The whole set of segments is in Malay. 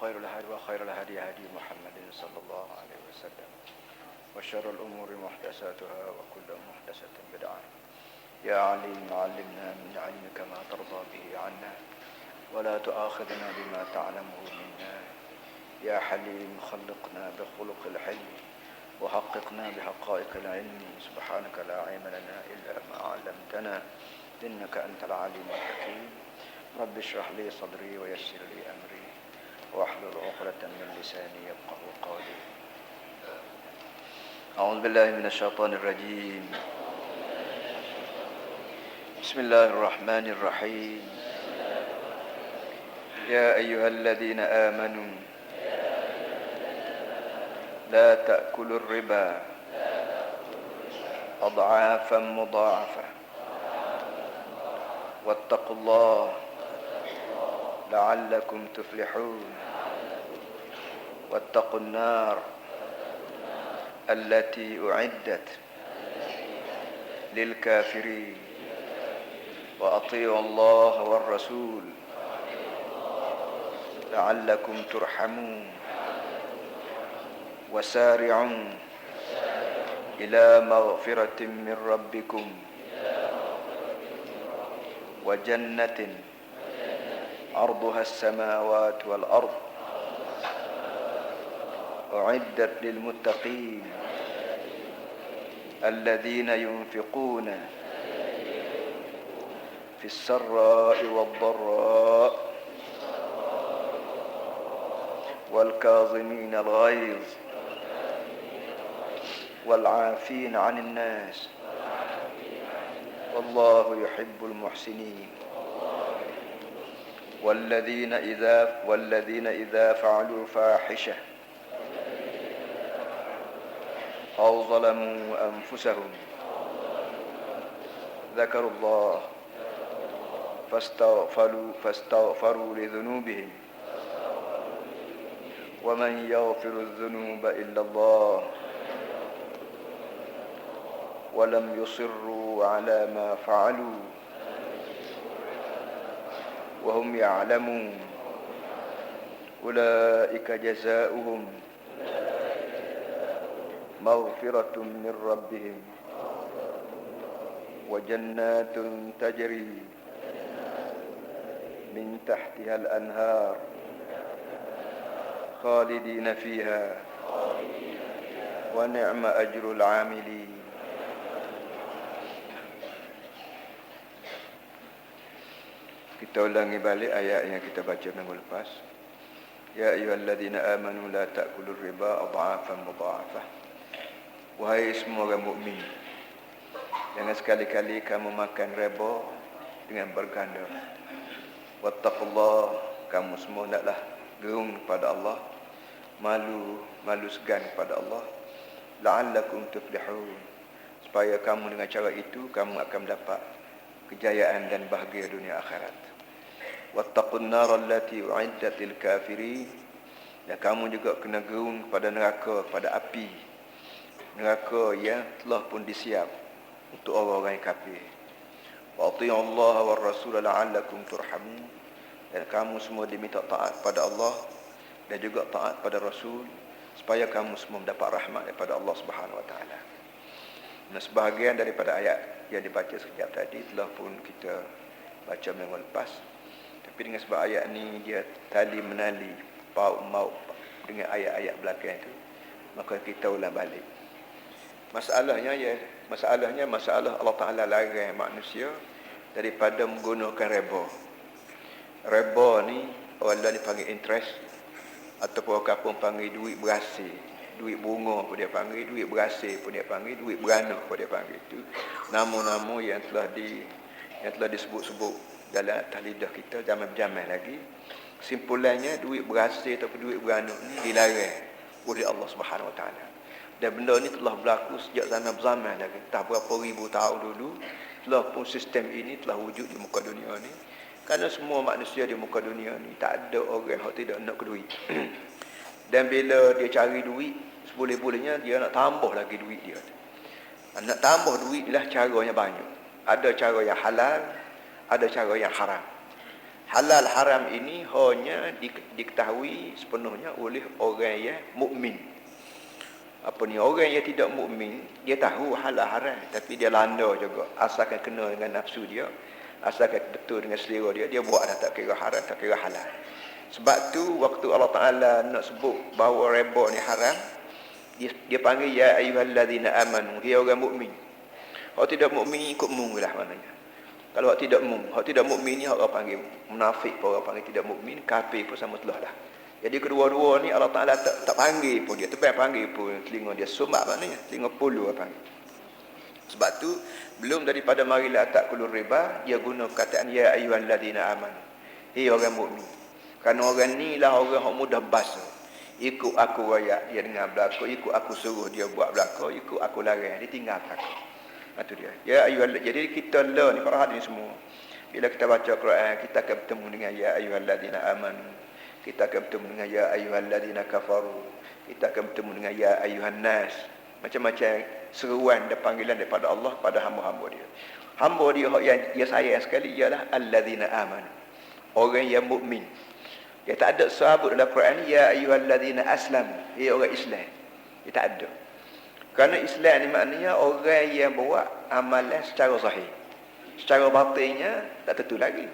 وخير الهدي هدي محمد صلى الله عليه وسلم وشر الأمور محدثاتها وكل محدثة بدعة. يا عليم علمنا من علمك ما ترضى به عنا ولا تؤاخذنا بما تعلمه منا. يا حليم خلقنا بخلق الحلم وحققنا بحقائق العلم. سبحانك لا علم لنا إلا ما علمتنا إنك أنت العليم الحكيم. رب اشرح لي صدري ويسر لي أمري واحلل عقدة من لساني يفقهوا قولي. أعوذ بالله من الشيطان الرجيم. بسم الله الرحمن الرحيم. يا أيها الذين آمنوا لا تأكلوا الربا أضعافا مضاعفة واتقوا الله لعلكم تفلحون. واتقوا النار التي أعدت للكافرين وأطيعوا الله والرسول لعلكم ترحمون. وسارعوا إلى مغفرة من ربكم وجنة عرضها السماوات والأرض أعدت للمتقين الذين ينفقون في السراء والضراء والكاظمين الغيظ والعافين عن الناس والله يحب المحسنين. والذين إذا فعلوا فاحشة أو ظلموا أنفسهم ذكروا الله فاستغفروا لذنوبهم ومن يغفر الذنوب إلا الله ولم يصروا على ما فعلوا وهم يعلمون أولئك جزاؤهم مغفرة من ربهم وجنات تجري من تحتها الأنهار خالدين فيها ونعم أجر العاملين. Kita ulangi balik ayat yang kita baca minggu lepas. Ya ayyuhalladzina amanu la ta'kulur riba adha'afan mudha'afah. Wahai semua orang mukmin, jangan sekali-kali kamu makan riba dengan berganda. Wattaqullah, kamu semua hendaklah gerung kepada Allah, malu segan kepada Allah. La'allakum tuflihun, supaya kamu dengan cara itu kamu akan mendapat kejayaan dan bahagia dunia akhirat. Wattaqun nar allati u'iddat lil kafirin, dan kamu juga kena gerung kepada neraka, pada api neraka yang telah pun disiap untuk orang-orang yang kafir. Wa ati'u Allah war rasul la'allakum turhamun, dan kamu semua diminta taat pada Allah dan juga taat pada Rasul supaya kamu semua mendapat rahmat daripada Allah Subhanahu wa taala. Dan sebahagian daripada ayat yang dibaca sekejap tadi telah pun kita baca minggu lepas. Tapi dengan sebab ayat ni dia tali menali paut maut dengan ayat-ayat belakang itu, maka kita ulang balik. Masalahnya masalah Allah Taala larang manusia daripada menggunakan riba. Riba ni orang dipanggil interest, ataupun orang kampung panggil duit berasih, duit bunga pun dia panggil, duit berasih pun dia panggil, duit beranak pun dia panggil. Itu nama-nama yang telah disebut-sebut dalam atas lidah kita zaman-zaman lagi. Simpulannya duit berasih ataupun duit beranak ni dilarang oleh Allah Subhanahu Wa Taala. Dan benda ni telah berlaku sejak zaman lagi, entah berapa ribu tahun dulu telah pun sistem ini telah wujud di muka dunia ni. Kerana semua manusia di muka dunia ni tak ada orang yang tidak nak ke duit. Dan bila dia cari duit, seboleh-bolehnya dia nak tambah lagi duit dia. Nak tambah duit lah caranya banyak. Ada cara yang halal, ada cara yang haram. Halal haram ini hanya diketahui sepenuhnya oleh orang yang mukmin. Apa ni, orang yang tidak mukmin dia tahu halal haram tapi dia landa juga, asalkan kena dengan nafsu dia, asalkan betul dengan selera dia, dia buat dah, tak kira haram tak kira halal. Sebab tu waktu Allah Taala nak sebut bahawa riba ni haram, dia panggil ya ayyuhallazina amanu, dia orang mukmin. Kalau tidak mukmin ikut mung lah maknanya. Kalau hak tidak mukmin ni orang panggil munafik, orang panggil tidak mukmin, kafir pun sama telah dah. Jadi kedua-dua ni Allah Taala tak panggil pun dia, tebal panggil pun telinga dia sumak maknanya, telinga pulu apa panggil. Sebab tu belum daripada marilah takulur riba, dia guna perkataan ya ayyuhallazina amanu. Hei orang mukmin. Kerana orang ni lah orang yang mudah basa. Ikut aku royak dia dengar belaka, ikut aku suruh dia buat belaka, ikut aku larang dia tinggal aku. Itu dia. Ya ayyuhallazina. Jadi kita lah ni para hadirin semua, bila kita baca Quran kita akan bertemu dengan ya ayyuhallazina amanu. Kita akan bertemu dengan ya ayyuhallazina kafaru. Kita akan bertemu dengan ya ayyuhan nas. Macam-macam seruan dan panggilan daripada Allah pada hamba-hamba dia. Hamba dia yang dia sayang sekali ialah allazina amanu. Orang yang mukmin. Dia tak ada sebut dalam Quran ya ayyuhallazina aslam, ia orang Islam. Dia tak ada. Kerana Islam ni maknanya orang yang buat amalan secara zahir. Secara batinnya tak tentu lagi.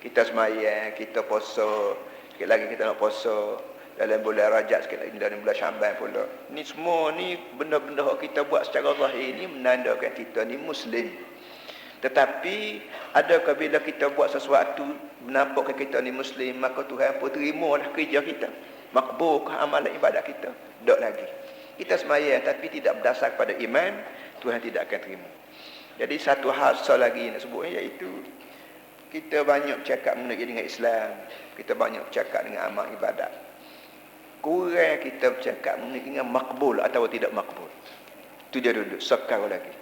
Kita sembahyang, kita puasa, sikit lagi kita nak puasa, dalam bulan Rajab sikit lagi dalam bulan Syaban pula. Ni semua ni benda-benda yang kita buat secara zahir ni menandakan kita ni muslim. Tetapi adakah bila kita buat sesuatu menampakkan kita ni muslim, maka Tuhan pun terimalah kerja kita, makbulkah amalan ibadat kita? Tak lagi. Kita sembahyang tapi tidak berdasar pada iman, Tuhan tidak akan terima. Jadi satu hal lagi nak sebutnya, iaitu kita banyak bercakap mengenai dengan Islam, kita banyak bercakap dengan amal ibadat, kurang kita bercakap mengenai dengan makbul atau tidak makbul. Itu dia duduk sekarang lagi.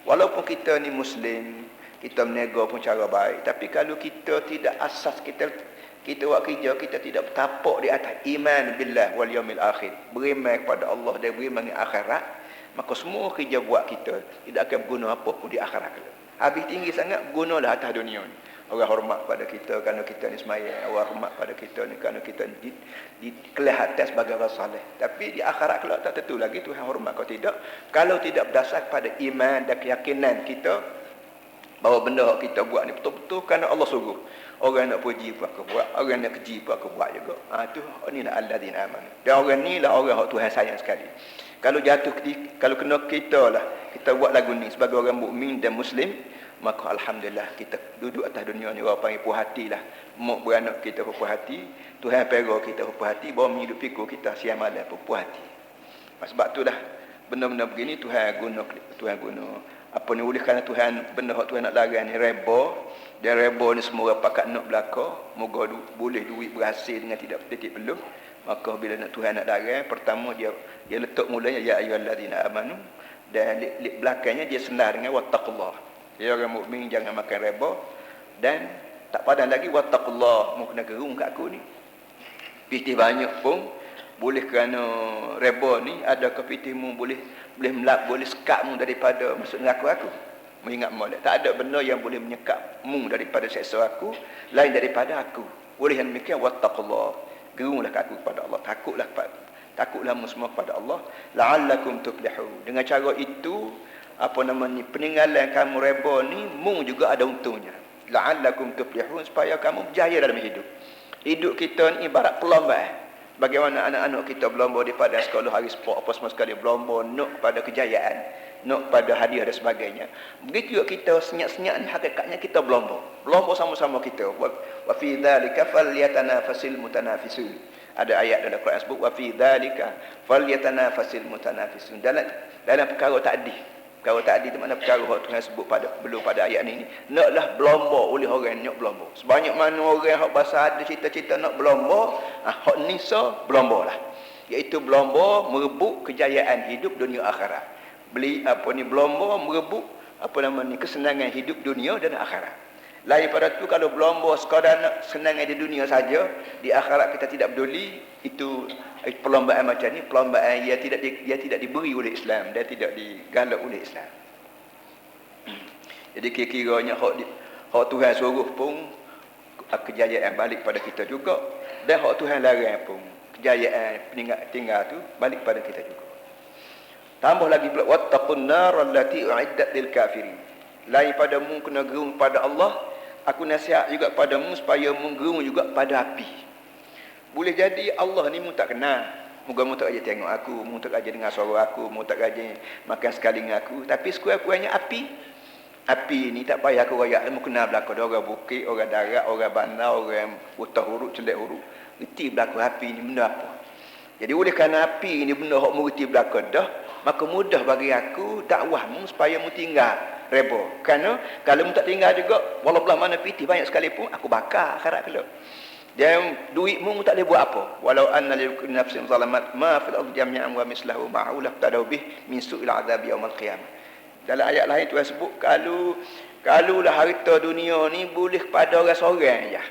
Walaupun kita ni muslim, kita menego pun cara baik, tapi kalau kita tidak asas kita buat kerja, kita tidak bertapak di atas iman billah wal yaumil akhir, beriman kepada Allah dan beriman dengan akhirat, maka semua kerja buat kita tidak akan berguna apa pun di akhirat. Habis tinggi sangat, gunalah atas dunia ni. Orang hormat pada kita kerana kita ni sembahyang, orang hormat pada kita ni kerana kita dikelihatan sebagai orang saleh. Tapi di akhirat kelak tak tentu lagi Tuhan hormat kau tidak, kalau tidak berdasar pada iman dan keyakinan kita bahawa benda yang kita buat ni betul-betul kerana Allah suruh. Orang nak puji pun aku buat, orang nak keji pun aku buat juga. Tu inilah alladzina amanu. Dan orang ni lah orang yang Tuhan sayang sekali. Kalau kalau kena kita lah, kita buat lagu ni sebagai orang mukmin dan muslim, maka alhamdulillah kita duduk atas dunia ni orang panggil puas hati lah. Mak beranak kita puas hati, Tuhan pera kita puas hati, bahawa menghidup fikir kita siang malam puas hati. Sebab tu dah benda-benda begini Tuhan guna apa ni, oleh kerana Tuhan benda yang Tuhan nak larang ni reba, dan reba ni semua orang pakat nak belaka, moga boleh duit berhasil dengan tidak titik peluh. Maka bila nak Tuhan nak larang, pertama dia letak mulanya ya ayyuhallazina amanu, dan belakangnya dia senang dengan wattaqullah. Ya orang mukmin jangan makan reba, dan tak padan lagi wattaqullah, mu kena gerung kat aku ni. Pitih banyak pun boleh kerana reba ni ada kepitihmu boleh sekat mu daripada masuk neraka aku. Mengingat molek, tak ada benda yang boleh menyekat mu daripada seksa aku lain daripada aku. Oleh yang demikian wattaqullah, gerunglah aku kepada Allah, takutlah mu semua kepada Allah, la'allakum tuflihun. Dengan cara itu peninggalan kamu reba ni mu juga ada untungnya. La'allakum tuflihun, supaya kamu berjaya dalam hidup. Hidup kita ni ibarat perlombaan. Bagaimana anak-anak kita berlomba daripada sekolah hari sport apa semua sekali, berlomba nak pada kejayaan, nak pada hadiah dan sebagainya. Begitu juga kita senyap-senyap ni hakikatnya kita berlomba sama-sama kita. Wa fi dzalika falyatanafasil mutanafisun. Ada ayat dalam Quran sebut wa fi dzalika falyatanafasil mutanafisun. Dalam perkara takdir. Perkara takdir itu makna perkara yang Tuhan sebut pada ayat ni. Naklah berlomba oleh orang yang nak berlomba. Sebanyak mana orang yang bahasa ada cita-cita nak berlomba, hak nisa berlomba lah. Iaitu berlomba merebut kejayaan hidup dunia akhirat. Berlomba merebut kesenangan hidup dunia dan akhirat. Lain pada tu kalau berlomba sekadar nak senangan di dunia saja, di akhirat kita tidak peduli, itu perlombaan macam ni, perlombaan yang tidak diberi oleh Islam dan tidak digalak oleh Islam. Jadi kira-kiranya hak Tuhan suruh pun kejayaan balik pada kita juga. Dan hak Tuhan larang pun kejayaan tinggal tu balik pada kita juga. Tambah lagi pula wattaqun nar allati uiddat lil kafirin. Lain padamu kena gerung pada Allah, aku nasihat juga padamu supaya menggerung juga pada api. Boleh jadi Allah ni mu tak kenal. Moga mu tak aja tengok aku, mu tak aja dengar suara aku, mu tak aja makan sekali dengan aku, tapi sekurang-kurangnya api. Api ni tak payah aku royak, mu kenal belaka orang bukit, orang darat, orang bandar, orang buta huruf, celik huruf. Reti belaka api ni benda apa? Jadi oleh kerana api ni benda hak mu reti belaka dah, maka mudah bagi aku dakwahmu supaya mu tinggal reba. Kerana kalau mu tak tinggal juga, walaupun mana piti banyak sekali pun aku bakar akhirat kelak. Dan duitmu tak boleh buat apa. Walau anna lil kulli nafsin zalamat ma fil ardi jami'an wa mislahu ma'hu laqtadaw bih min su'il azab yaumil qiyamah. Dalam ayat lain Tuhan sebut kalau lah harta dunia ni boleh kepada orang seorang aja.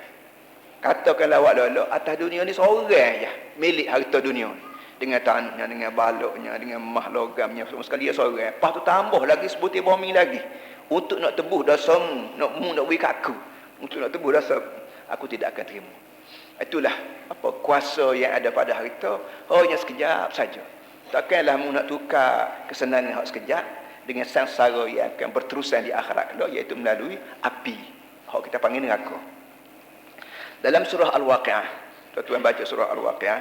Katakanlah awak lolok atas dunia ni seorang aja milik harta dunia ni. Dengan tanahnya, dengan baloknya, dengan mah logamnya, semua sekali dia seorang. Lepas tu tambah lagi sebutir bumi lagi. Untuk nak tebus dosamu, nak beri kat aku. Untuk nak tebus dosa, aku tidak akan terima. Itulah apa kuasa yang ada pada harta, hanya sekejap saja. Takkanlah mu nak tukar kesenangan hak sekejap dengan sangsara yang akan berterusan di akhirat kelak, iaitu melalui api. Hak kita panggil neraka. Dalam surah Al-Waqi'ah, tuan baca surah Al-Waqi'ah,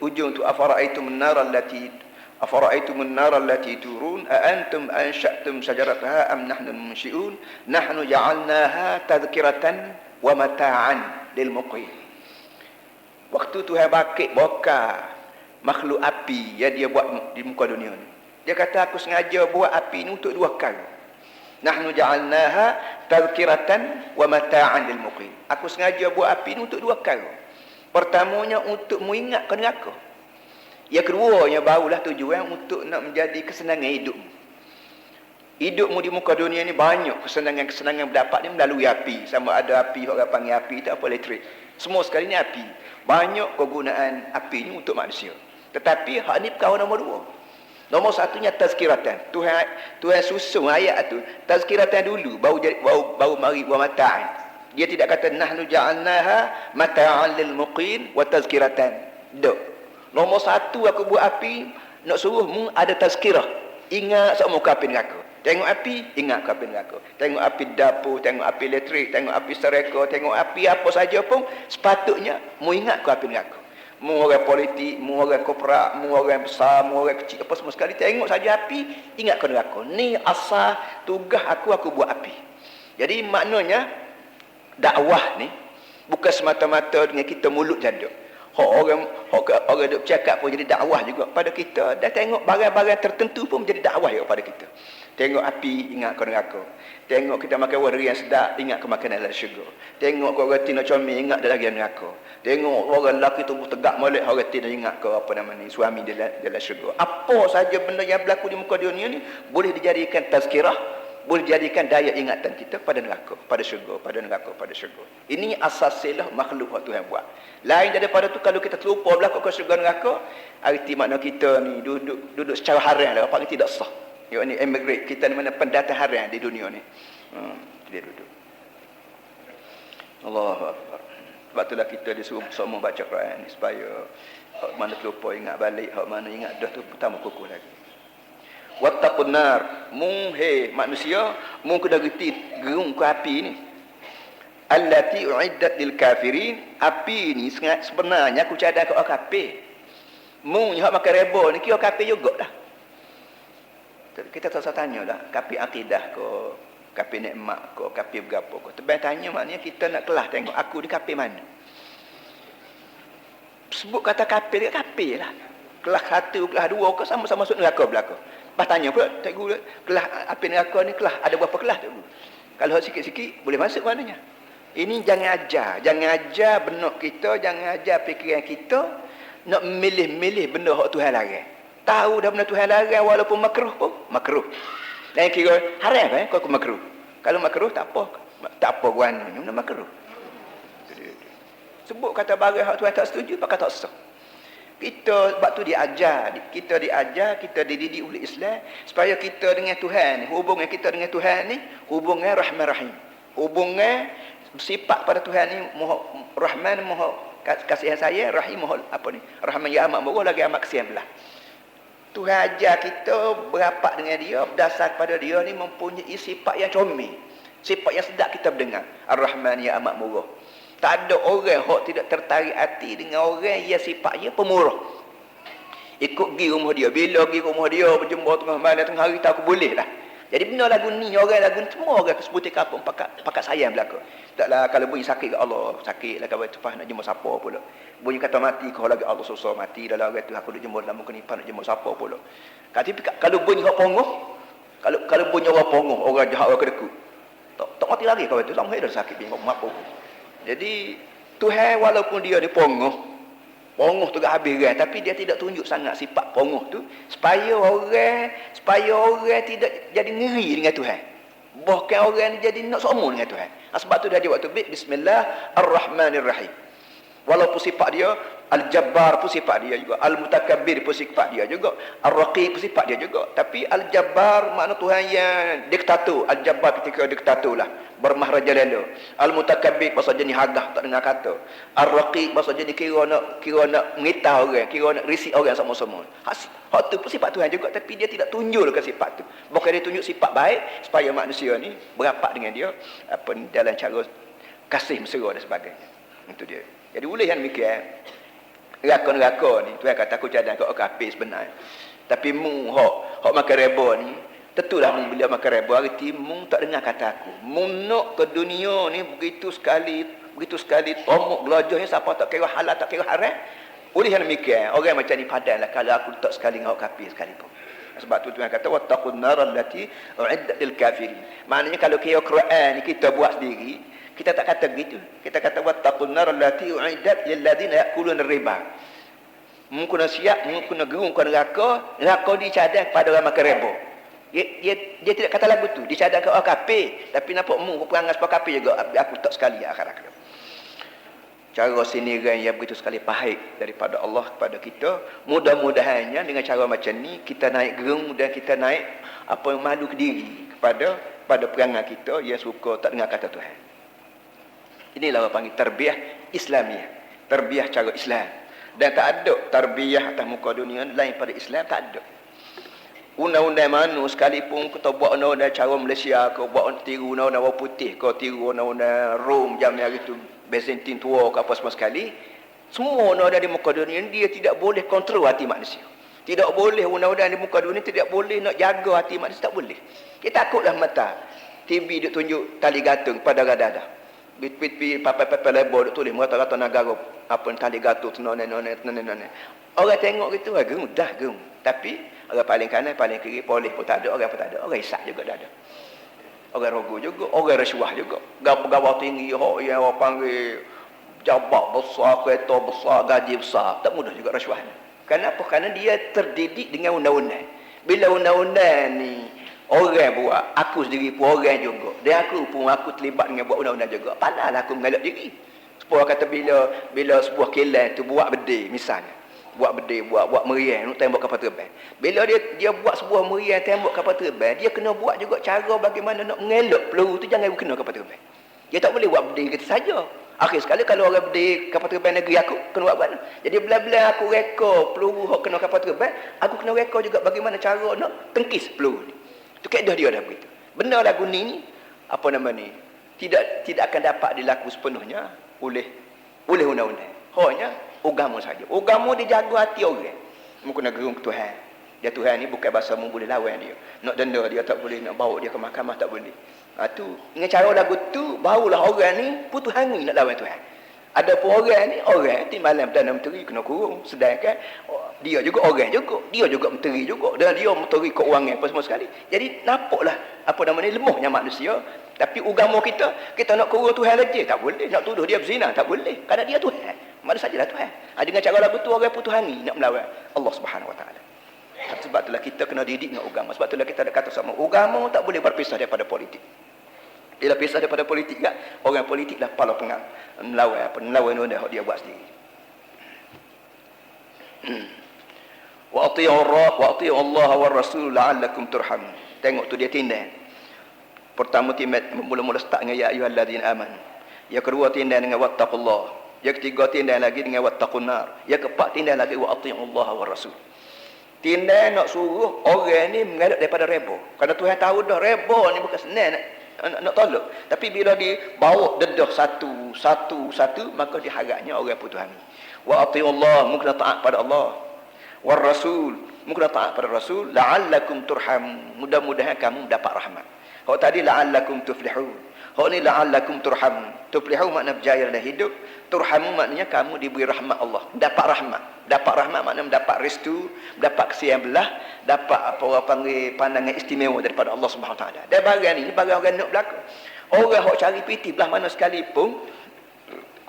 ujung tu afara'aytumun nar allati turun a antum ansha'tum shajarataha am nahnu munshi'un nahnu ja'alnaha tadhkiratan wa mata'an lil muqim. Waktu Tuhan bakar makhluk api yang dia buat di muka dunia ni, dia kata aku sengaja buat api ni untuk dua kali. Nahnu ja'alnaha tadhkiratan wa mata'an lil muqim. Aku sengaja buat api ni untuk dua kali. Pertamanya untuk mengingatkan neraka. Yang keduanya barulah tujuan untuk nak menjadi kesenangan hidupmu. Hidupmu di muka dunia ni banyak kesenangan berdapat ni melalui api. Sama ada api, orang panggil api, tak apa elektrik. Semua sekali ni api. Banyak kegunaan api ni untuk manusia. Tetapi hak ni perkara nombor dua. Nombor satunya tazkiratan. Tuhan susun ayat tu tazkiratan dulu, baru mari wa mata'an. Dia tidak kata nahnu ja'alnaha mata'an lil muqin wa tazkiratan. Dok. Nombor satu aku buat api, nak suruh mu ada tazkirah. Ingat sama muka api neraka. Tengok api, ingat ke api neraka. Tengok api dapur, tengok api elektrik, tengok api sereka, tengok api apa saja pun, sepatutnya mu ingat ke api neraka. Mu orang politik, mu orang korporat, mu orang besar, mu orang kecil, apa semua sekali, tengok saja api, ingat ke neraka. Ni asal tugas aku buat api. Jadi maknanya dakwah ni bukan semata-mata dengan kita mulut jaduk. Orang duk bercakap pun jadi dakwah juga pada kita. Dan tengok barang-barang tertentu pun menjadi dakwah juga pada kita. Tengok api, ingat ke neraka. Tengok kita makan wari yang sedap, ingat ke makanan dalam syurga. Tengok kau reti nak comel, ingat dalam neraka. Tengok orang lelaki tubuh tegak molek, orang reti nak ingat ke apa nama ni, suami dalam syurga. Apa saja benda yang berlaku di muka dunia ni boleh dijadikan tazkirah, boleh dijadikan daya ingatan kita pada neraka, pada syurga, pada neraka, pada syurga. Ini asasilah makhluk yang Tuhan buat. Lain daripada tu, kalau kita terlupa berlaku ke syurga neraka, arti makna kita ni duduk secara haram lah, apa tidak sah. Yang ni emigrate, kita ni mana pendatang haram di dunia ni. Dia duduk. Allahu Akbar. Sebab itulah kita disuruh semua baca Quran ni, supaya hak mana terlupa ingat balik, hak mana ingat dah tu pertama kukuh lagi. Wattaqun nar, manusia, mu kena reti gerung ke api ni. Allati uiddat lil kafirin, api ni sebenarnya aku cadang ke orang kafir. Mu hak makan reba ni kira kafir jugalah. Kita tak usah tanya lah, kafir akidah ke, kafir nikmat ke, kafir berapa ke. Tebal tanya maknanya kita nak kelah tengok aku di kafir mana. Sebut kata kafir dia kafir lah. Kelah satu, kelah dua ke, sama-sama masuk neraka belaka. Lepas tanya pula, cikgu, kelah api neraka ni kelah ada berapa kelah tu? Kalau sikit-sikit boleh masuk maknanya. Ini jangan ajar benak kita, jangan ajar fikiran kita nak milih-milih benda hak Tuhan larang. Tahu dah benda Tuhan larang walaupun makruh pun makruh. Dan kira haram kau makruh. Kalau makruh tak apa guananya, benda makruh. Sebut kata barang hak Tuhan tak setuju, pakai tak sah. Kita sebab tu kita dididik oleh Islam supaya kita dengan Tuhan ni, hubungan kita dengan Tuhan ni hubungan rahman rahim. Hubungan Sifat pada Tuhan ni Rahman, Maha kasihan saya, Rahim, Maha apa ni? Rahman yang amat murah lagi amat kasihan belah. Tuhan ajar kita berapat dengan dia berdasar pada dia ni mempunyai sifat yang comel, sifat yang sedap kita mendengar. Ar-Rahman yang amat murah. Tak ada orang yang tidak tertarik hati dengan orang yang sifatnya pemurah. Ikut pergi rumah dia, bila pergi rumah dia berjumpa tengah malam tengah hari tak aku boleh dah. Jadi benda lagu ni, orang lagu ni semua orang kesebutan kampung pakat sayang belaka. Taklah kalau bunyi sakit ke Allah, sakit lah kalau tepah nak jumpa siapa pula. Bunyi kata mati kau lagi Allah susah mati dalam orang tu aku nak jumpa dalam kenipan nak jumpa siapa pula. Tapi kalau bunyi hak pongoh, kalau bunyi orang pongoh, orang jahat orang kedekut. Tak mati lagi kau tu sama dah sakit bingung apa. Jadi Tuhan walaupun dia ni pongoh tu gak habis kan, tapi dia tidak tunjuk sangat sifat pongoh tu supaya orang tidak jadi ngeri dengan Tuhan. Bahkan orang ni jadi nak sombong dengan Tuhan. Sebab tu dia waktu Bismillahirrahmanirrahim. Walaupun sifat dia Al-Jabbar pun sifat dia juga, Al-Mutakabbir pun sifat dia juga, Ar-Raqib pun sifat dia juga. Tapi Al-Jabbar makna Tuhan yang diktator. Al-Jabbar ketika diktator lah, bermahraja lelo. Al-Mutakabbir pasal jenis hagah tak dengar kata. Ar-Raqib pasal jenis kira nak mengitah orang, kira nak risik orang sama-sama. Hak tu pun sifat Tuhan juga, tapi dia tidak tunjukkan sifat tu. Bukan dia tunjuk sifat baik supaya manusia ni berapat dengan dia apa dalam cara kasih mesra dan sebagainya. Itu dia. Jadi boleh yang demikian. Neraka ni Tuhan kata aku cadang kau kafir sebenarnya. Tapi mung hok makan reba ni, tentulah mung bila makan reba arti mung tak dengar kata aku. Mung nak ke dunia ni begitu sekali tomok gelajahnya siapa tak kira halal tak kira haram. Oleh yang demikian orang macam ni padanlah kalau aku tak sekali dengan kafir sekalipun. Sebab tu Tuhan kata wattaqun nar allati uiddat lil kafirin. Maknanya kalau kira Quran ni kita buat sendiri, kita tak kata begitu. Kita kata wattaqun nar allati uiddat lil ladina ya'kuluna riba. Mungkin siap, mungkin gerung ke neraka dicadang pada orang makan riba. Dia tidak kata lagu tu, dicadang ke orang kafir, tapi nampak perangai seperti kafir juga. Aku tak sekali akhirat. Cara siniran yang begitu sekali pahit daripada Allah kepada kita. Mudah-mudahannya dengan cara macam ni kita naik gerung dan kita naik apa malu ke diri pada perangai kita yang suka tak dengar kata Tuhan. Inilah orang panggil tarbiyah Islamiah, tarbiyah cara Islam. Dan tak ada tarbiyah atas muka dunia lain pada Islam, tak ada. Undang-undang mana sekalipun kita buat undang-undang cara Malaysia ke, buat tiru undang-undang orang putih ke, tiru undang-undang Rom zaman hari tu, Byzantine tua ke apa semua sekali, semua undang-undang di muka dunia dia tidak boleh kontrol hati manusia. Tidak boleh undang-undang di muka dunia tidak boleh nak jaga hati manusia, tak boleh. Kita takutlah mata TV dia tunjuk tali gantung pada dada. Bit-bit papai-papai lebar duk tulis rata-rata negara apa tali gantung none. Orang tengok gitu gerung dah gerung. Tapi orang paling kanan paling kiri polis pun tak ada, orang pun tak ada. Orang isak juga dah ada. Orang rogo juga, orang rasuah juga. Gawat tinggi hok yang orang panggil jabat besar, kereta besar, gaji besar, tak mudah juga rasuah. Kenapa? Kerana dia terdidik dengan undang-undang. Bila undang-undang ni orang buat, aku sendiri pun orang juga. Dan aku terlibat dengan buat undang-undang juga. Pandailah aku mengelak diri. Sebuah kata bila sebuah kilang tu buat bedil misalnya. Buat bedil, buat meriam untuk tembok kapal terbang. Bila dia buat sebuah meriam tembok kapal terbang, dia kena buat juga cara bagaimana nak mengelak peluru tu jangan kena kapal terbang. Dia tak boleh buat bedil gitu saja. Akhir sekali kalau orang bedil kapal terbang negeri aku kena buat mana? Jadi bila aku reka peluru hok kena kapal terbang, aku kena reka juga bagaimana cara nak tengkis peluru ni. Itu kaedah dia dah begitu. Benda lagu ni apa nama ni? Tidak akan dapat dilaku sepenuhnya oleh undang-undang. Hanya agama saja. Agama dia jaga hati orang. Mungkin nak gerung ke Tuhan. Dia Tuhan ni bukan bahasa mu boleh lawan dia. Nak denda dia tak boleh, nak bawa dia ke mahkamah tak boleh. Tu dengan cara lagu tu barulah orang ni putus hangis nak lawan Tuhan. Ada pun orang ni orang timbalan Perdana Menteri kena kurung, sedangkan dia juga orang juga, dia juga menteri juga, dan dia menteri keuangan apa semua sekali. Jadi nampaklah apa nama ni lemahnya manusia. Tapi agama kita nak kurung Tuhan lagi tak boleh, nak tuduh dia berzina tak boleh, kerana dia Tuhan. Mana sajalah Tuhan. Dengan cara lagu tu orang putus hangis nak melawan Allah Subhanahu Wa Taala. Sebab itulah kita kena didik dengan agama. Sebab itulah kita ada kata sama agama tak boleh berpisah daripada politik. Bila pisah daripada politik kan, orang politik lah pala pengang melawan dia buat sendiri. Wa ati'u Allah wa Rasul la'allakum turhamun. Tengok tu dia tindak. Pertama mula-mula start dengan ya ayyuhalladzina amanu. Yang kedua tindak dengan wattaqullah. Yang ketiga tindak lagi dengan wattaqun nar. Yang keempat tindak lagi wa atiiullah wa rasul. Tindak nak suruh orang ni mengelak daripada reba. Kerana Tuhan tahu dah reba ni bukan senang nak tolak. Tapi bila dibawa dedah satu, maka diharapnya orang putus hati. Wa atiiullah, mungkin taat pada Allah. Wa rasul, mungkin taat pada Rasul. La'allakum turham, mudah-mudahan kamu dapat rahmat. Hak tadi la'allakum tuflihun. Hak ni la'allakum turham. Tuflihu makna berjaya dalam hidup. Turhamu maknanya kamu diberi rahmat Allah. Dapat rahmat. Dapat rahmat maknanya mendapat restu, mendapat kesian belah, dapat apa orang panggil pandangan istimewa daripada Allah Subhanahu Wa Taala. Dan barang ni barang orang nak berlaku. Orang hok cari piti belah mana sekalipun,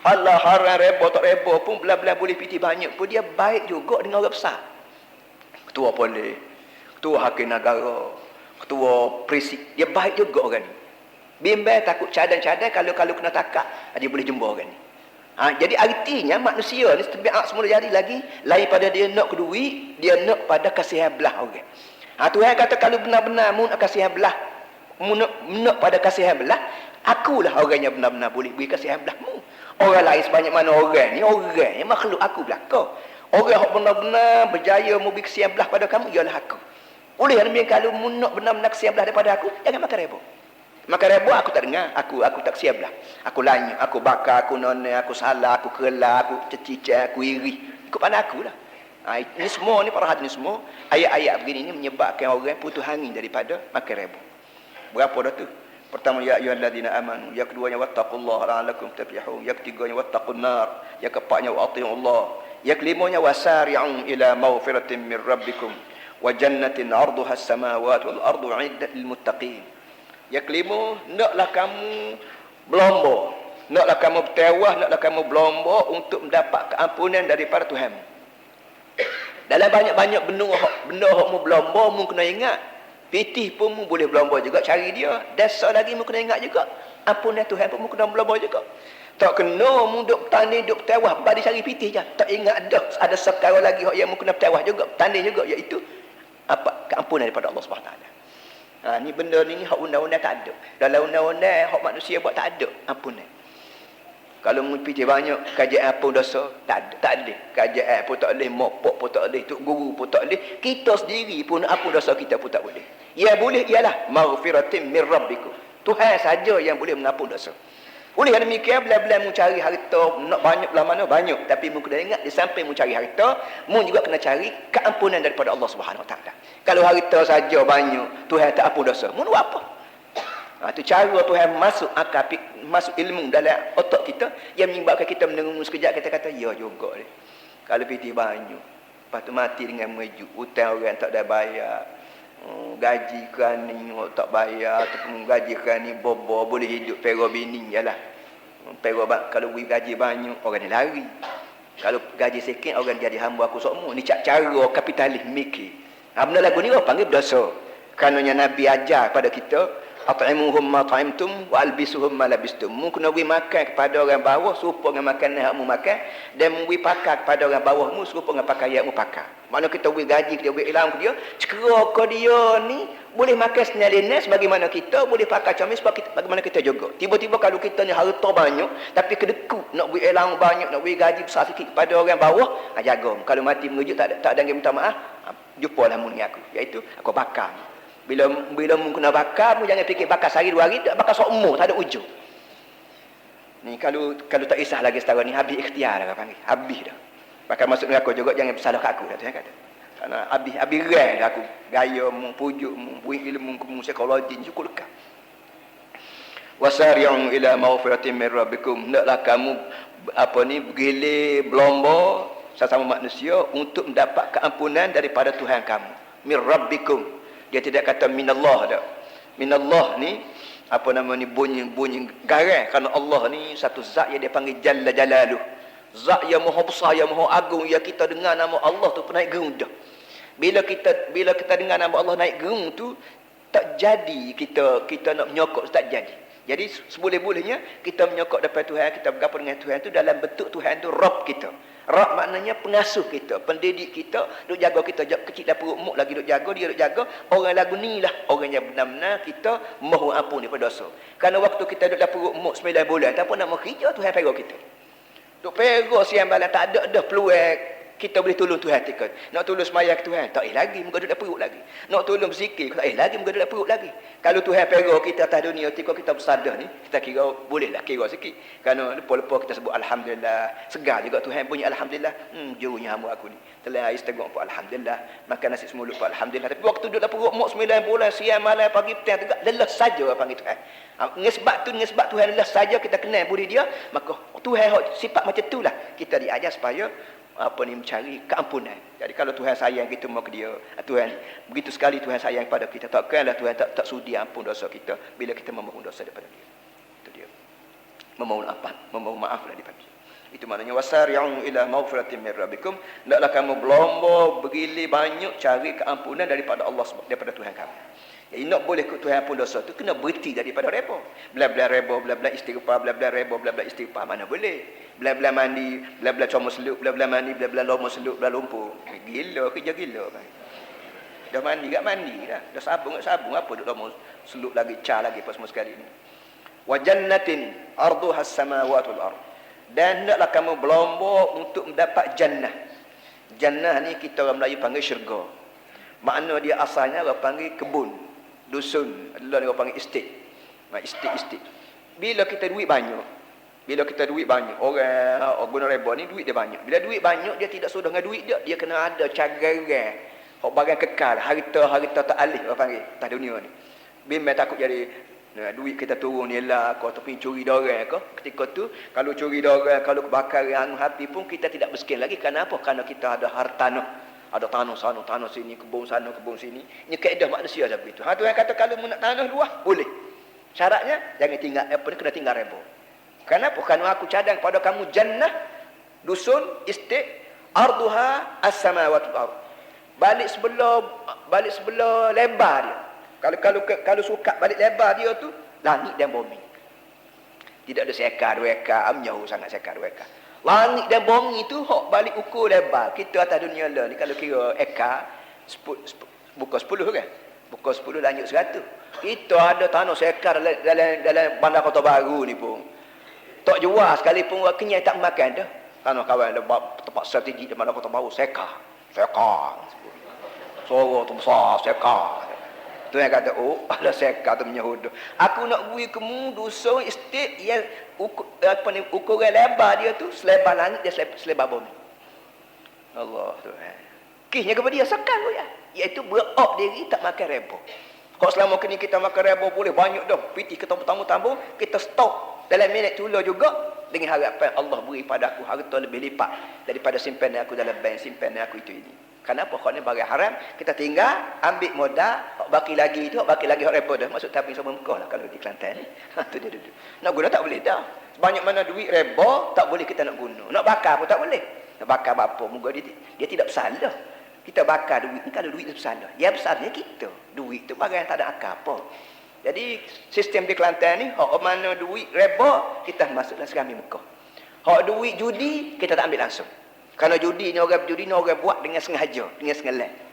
Allah haram reba tak reba pun belah-belah boleh piti banyak pun dia baik juga dengan orang besar. Ketua polis, ketua hakim negara, ketua presiden, dia baik juga orang ni. Bimbang takut cadang-cadang kalau kena takak dia boleh jumpa orang ni. Jadi artinya manusia ni tabiat semula jadi lagi lain pada dia nak kedui, dia nak pada kasihan belah orang. Tuhan kata kalau benar-benar mu nak kasihan belah, mu nak pada kasihan belah, akulah orang yang benar-benar boleh beri kasihan belahmu. Orang lain sebanyak mana orang ni makhluk aku belaka. Orang yang benar-benar berjaya mu beri kasihan belah pada kamu ialah aku. Oleh kerana kalau mu nak benar-benar kasihan belah daripada aku, jangan makan reba. Makan reba aku tak dengar, aku tak siap lah. Aku lanyuk, aku bakar, aku nonai, aku salah, aku kelak, aku cecicah, aku iri. Ikut pandang aku lah. Ini semua ni para hadirin semua, ayat-ayat begini ni menyebabkan orang putus angin daripada makan reba. Berapa dah tu? Pertama, ya ayyuhalladzina amanu. Yang keduanya, wattaqullaha la'allakum tuflihun. Yang ketiganya, wattaqun nar. Yang keempatnya, wa atiiullah. Yang kelimanya, wasari'u ila maghfiratin min rabbikum wa jannatin 'arduha as-samawati wal ardu 'iddat lil muttaqin. Yang kelima, naklah kamu berlomba, naklah kamu bertewah, naklah kamu berlomba untuk mendapat keampunan daripada Tuhan. Dalam banyak-banyak benda hak mu berlomba, mu kena ingat. Pitih pun mu boleh berlomba juga cari dia. Dasar lagi mu kena ingat juga. Ampunan Tuhan pun mu kena berlomba juga. Tak kena mu duk tanding, duk bertewah, bagi cari pitih je. Tak ingat ada sekali lagi hak yang mu kena bertewah juga, tanding juga, iaitu apa? Keampunan daripada Allah Subhanahu Wa Taala. Ni benda ni hak undang-undang tak ada. Dalam undang-undang hak manusia buat tak ada ampunan. Kalau mu pitih banyak kajian apa dosa, tak ada. Kajian pun tak boleh, mopok pun tak boleh, tok guru pun tak boleh. Kita sendiri pun apa dosa kita pun tak boleh. Ya boleh ialah maghfiratin min rabbikum. Tuhan saja yang boleh mengampun dosa. Oleh kerana demikian, bila-bila mu cari harta, nak banyak belah mana banyak, tapi mu kena ingat di samping mu cari harta, mu juga kena cari keampunan daripada Allah Subhanahu Wa Taala. Kalau harta saja banyak, Tuhan tak ampun dosa, mu buat apa? Tu cara Tuhan masuk ilmu dalam otak kita yang menyebabkan kita mendengung sekejap, kita kata ya juga ni. Kalau piti banyak, lepas tu mati dengan meju, hutang orang tak ada bayar, gaji kerani tak bayar, ataupun gaji kerani bobo boleh hidup pero bini jelah. Pero kalau we gaji banyak orang ni lari. Kalau gaji sikit orang jadi hamba aku semua. Ni cara kapitalis mikir. Benda lagu ni orang panggil dosa. Kanonnya Nabi ajar pada kita, at'imuhum ma ta'imtum wa albisuhum ma labistum. Mu kena beri makan kepada orang bawah serupa dengan makanan yang mu makan, dan mu beri pakar kepada orang bawahmu serupa dengan pakaian mu pakar. Mana kita beri gaji, kita beri ilham ke dia, cekera ke dia ni boleh makan senyalinas bagaimana kita, boleh pakai camis bagaimana kita juga. Tiba-tiba kalau kita ni harta banyak tapi kedekut nak beri ilham banyak, nak beri gaji besar sikit kepada orang bawah, jaga. Kalau mati mengejut tak ada minta maaf, jumpalah mu dengan aku, iaitu aku bakar. Bila mu kena bakar, mu jangan fikir bakar sehari 2 hari, tak bakar seumur, tak ada ujung. Ni kalau tak isah lagi setara ni, habis ikhtiar dah panggil, habis dah. Bakar masuk neraka juga, jangan bersalah kat aku dah, Tuhan kata. Karena habis rang dah aku. Gaya mu, pujuk mu, beri ilmu mu, psikologi, cukup lekat. Wasari'u ila maghfiratin min rabbikum. Naklah kamu bergilir berlomba sesama manusia untuk mendapat keampunan daripada Tuhan kamu. Min rabbikum. Dia tidak kata minallah dah. Minallah ni bunyi garang, kerana Allah ni satu zat yang dia panggil Jalla Jalaluh. Zat yang maha besar, yang maha agung, yang kita dengar nama Allah tu pun naik gerung dah. Bila kita dengar nama Allah naik gerung tu, tak jadi kita nak menyokok, tak jadi. Jadi seboleh-bolehnya kita menyokok daripada Tuhan, kita bergabung dengan Tuhan tu dalam bentuk Tuhan tu Rabb kita. Rak maknanya pengasuh kita, pendidik kita, duk jaga kita kecil dah perut muk lagi duk jaga, dia duk jaga. Orang lagu ni lah orang yang benar-benar kita mohon ampun daripada dosa. Kerana waktu kita duk dah perut muk 9 bulan, tak apa nak mau kerja Tuhan pegang kita. Duk pegang siang malam tak ada dah peluang kita boleh tolong Tuhan kita. Nak tolong sembahyang ke Tuhan, tak lagi muka duduk perut lagi. Nak tolong berzikir, tak lagi muka duduk perut lagi. Kalau Tuhan pegang kita atas dunia, ketika kita bersadar ni, kita kira bolehlah kira sikit. Kerana lepas-lepas kita sebut alhamdulillah, segar juga Tuhan punya alhamdulillah. Jurunya hamba aku ni. Telah air setengah pun alhamdulillah, makan nasi semulut pun alhamdulillah. Tapi waktu duduk dalam perut muk 9 bulan, siang malam pagi petang tegak, lelah saja panggil Tuhan. Nisbat Tuhan lelah saja kita kenal budi dia, maka Tuhan sifat macam itulah kita diajar supaya mencari keampunan. Jadi kalau Tuhan sayang kita mau ke dia, Tuhan begitu sekali Tuhan sayang pada kita, takkanlah Tuhan tak sudi ampun dosa kita bila kita memohon dosa daripada dia. Itu dia. Memohon maaf daripada dia. Itu maknanya wasari'u ila maghfiratin min rabbikum, hendaklah kamu berlomba bergilir banyak cari keampunan daripada Allah, daripada Tuhan kamu. Jadi nak boleh Tuhan ampun dosa tu kena berhenti daripada reba. Bela-bela reba, bela-bela istighfar, bela-bela reba, bela-bela istighfar mana boleh. Bela-bela mandi, bela-bela comot seluk, bela-bela mandi, bela-bela lomos seluk, bela lumpur. Gila, kerja gila. Dah mandi dah. Dah sabung apa duk lomos seluk lagi, cah lagi apa semua sekali ni. Wa jannatin arduha as-samawati wal ard. Dan hendaklah kamu berlomba untuk mendapat jannah. Jannah ni kita orang Melayu panggil syurga. Makna dia asalnya orang panggil kebun. Dusun, adalah orang panggil estate. Estate. Bila kita duit banyak, orang guna reba ni duit dia banyak. Bila duit banyak, dia tidak sudah dengan duit dia kena ada cagaran. Hak barang kekal, harta tak alih orang panggil atas dunia ni. Bimbang takut jadi duit kita turun ni lah, kau tapi curi dorang ke. Ketika tu, kalau curi dorang, kalau kebakaran hati pun kita tidak miskin lagi. Kenapa? Kerana kita ada hartanah. Ada tanah sana, tanah sini, kebun sana, kebun sini. Ini kaedah manusia dah begitu. Tuhan kata kalau nak tanah luas, boleh. Syaratnya, jangan tinggal, kena tinggal reba. Kenapa? Kerana aku cadang pada kamu jannah, dusun, estate, arduha as-samawati wal ard. Balik sebelah lebar dia. Kalau suka balik lebar dia tu, langit dan bumi. Tidak ada seekar, 2 ekar, jauh sangat seekar, 2 ekar. Langit dan bumi itu hok balik ukur lebar. Kita atas dunia lah ni kalau kira ekar buka 10 kan. Buka 10 lanjut 100. Kita ada tanah seekar dalam bandar Kota Baru ni pun. Tak jual sekalipun orang kenyai tak makan dah. Tanah kawan ada tempat strategi di bandar Kota Baru seekar. Suara tu besar seekar. Tu yang kata, ada seekar tu menyahut. Aku nak pergi ke dusun estate yang ukuran lebar dia tu selebar langit dia selebar bumi. Allah Tuhan. Kisnya kepada dia sekali ya. Iaitu berop diri tak makan reba. Kalau selama kini kita makan reba boleh banyak dah. Piti kita tamu-tamu kita stop dalam minit tula juga dengan harapan Allah beri pada aku harta lebih lipat daripada simpanan aku dalam bank, simpanan aku itu ini. Kenapa? Kerana barang haram kita tinggal ambil modal, baki lagi itu, baki lagi hak reba dah. Maksud tabung sama Mekah lah kalau di Kelantan ni. Tu dia duduk. Nak guna tak boleh dah. Banyak mana duit reba tak boleh kita nak guna. Nak bakar pun tak boleh. Nak bakar apa? Moga dia tidak bersalah. Kita bakar duit ni kalau duit tu bersalah. Yang bersalahnya kita. Duit tu barang yang tak ada akar apa. Jadi sistem di Kelantan ni, hak mana duit reba kita masuk dalam serami Mekah. Hak duit judi kita tak ambil langsung. Kerana judi ni orang buat dengan sengaja, dengan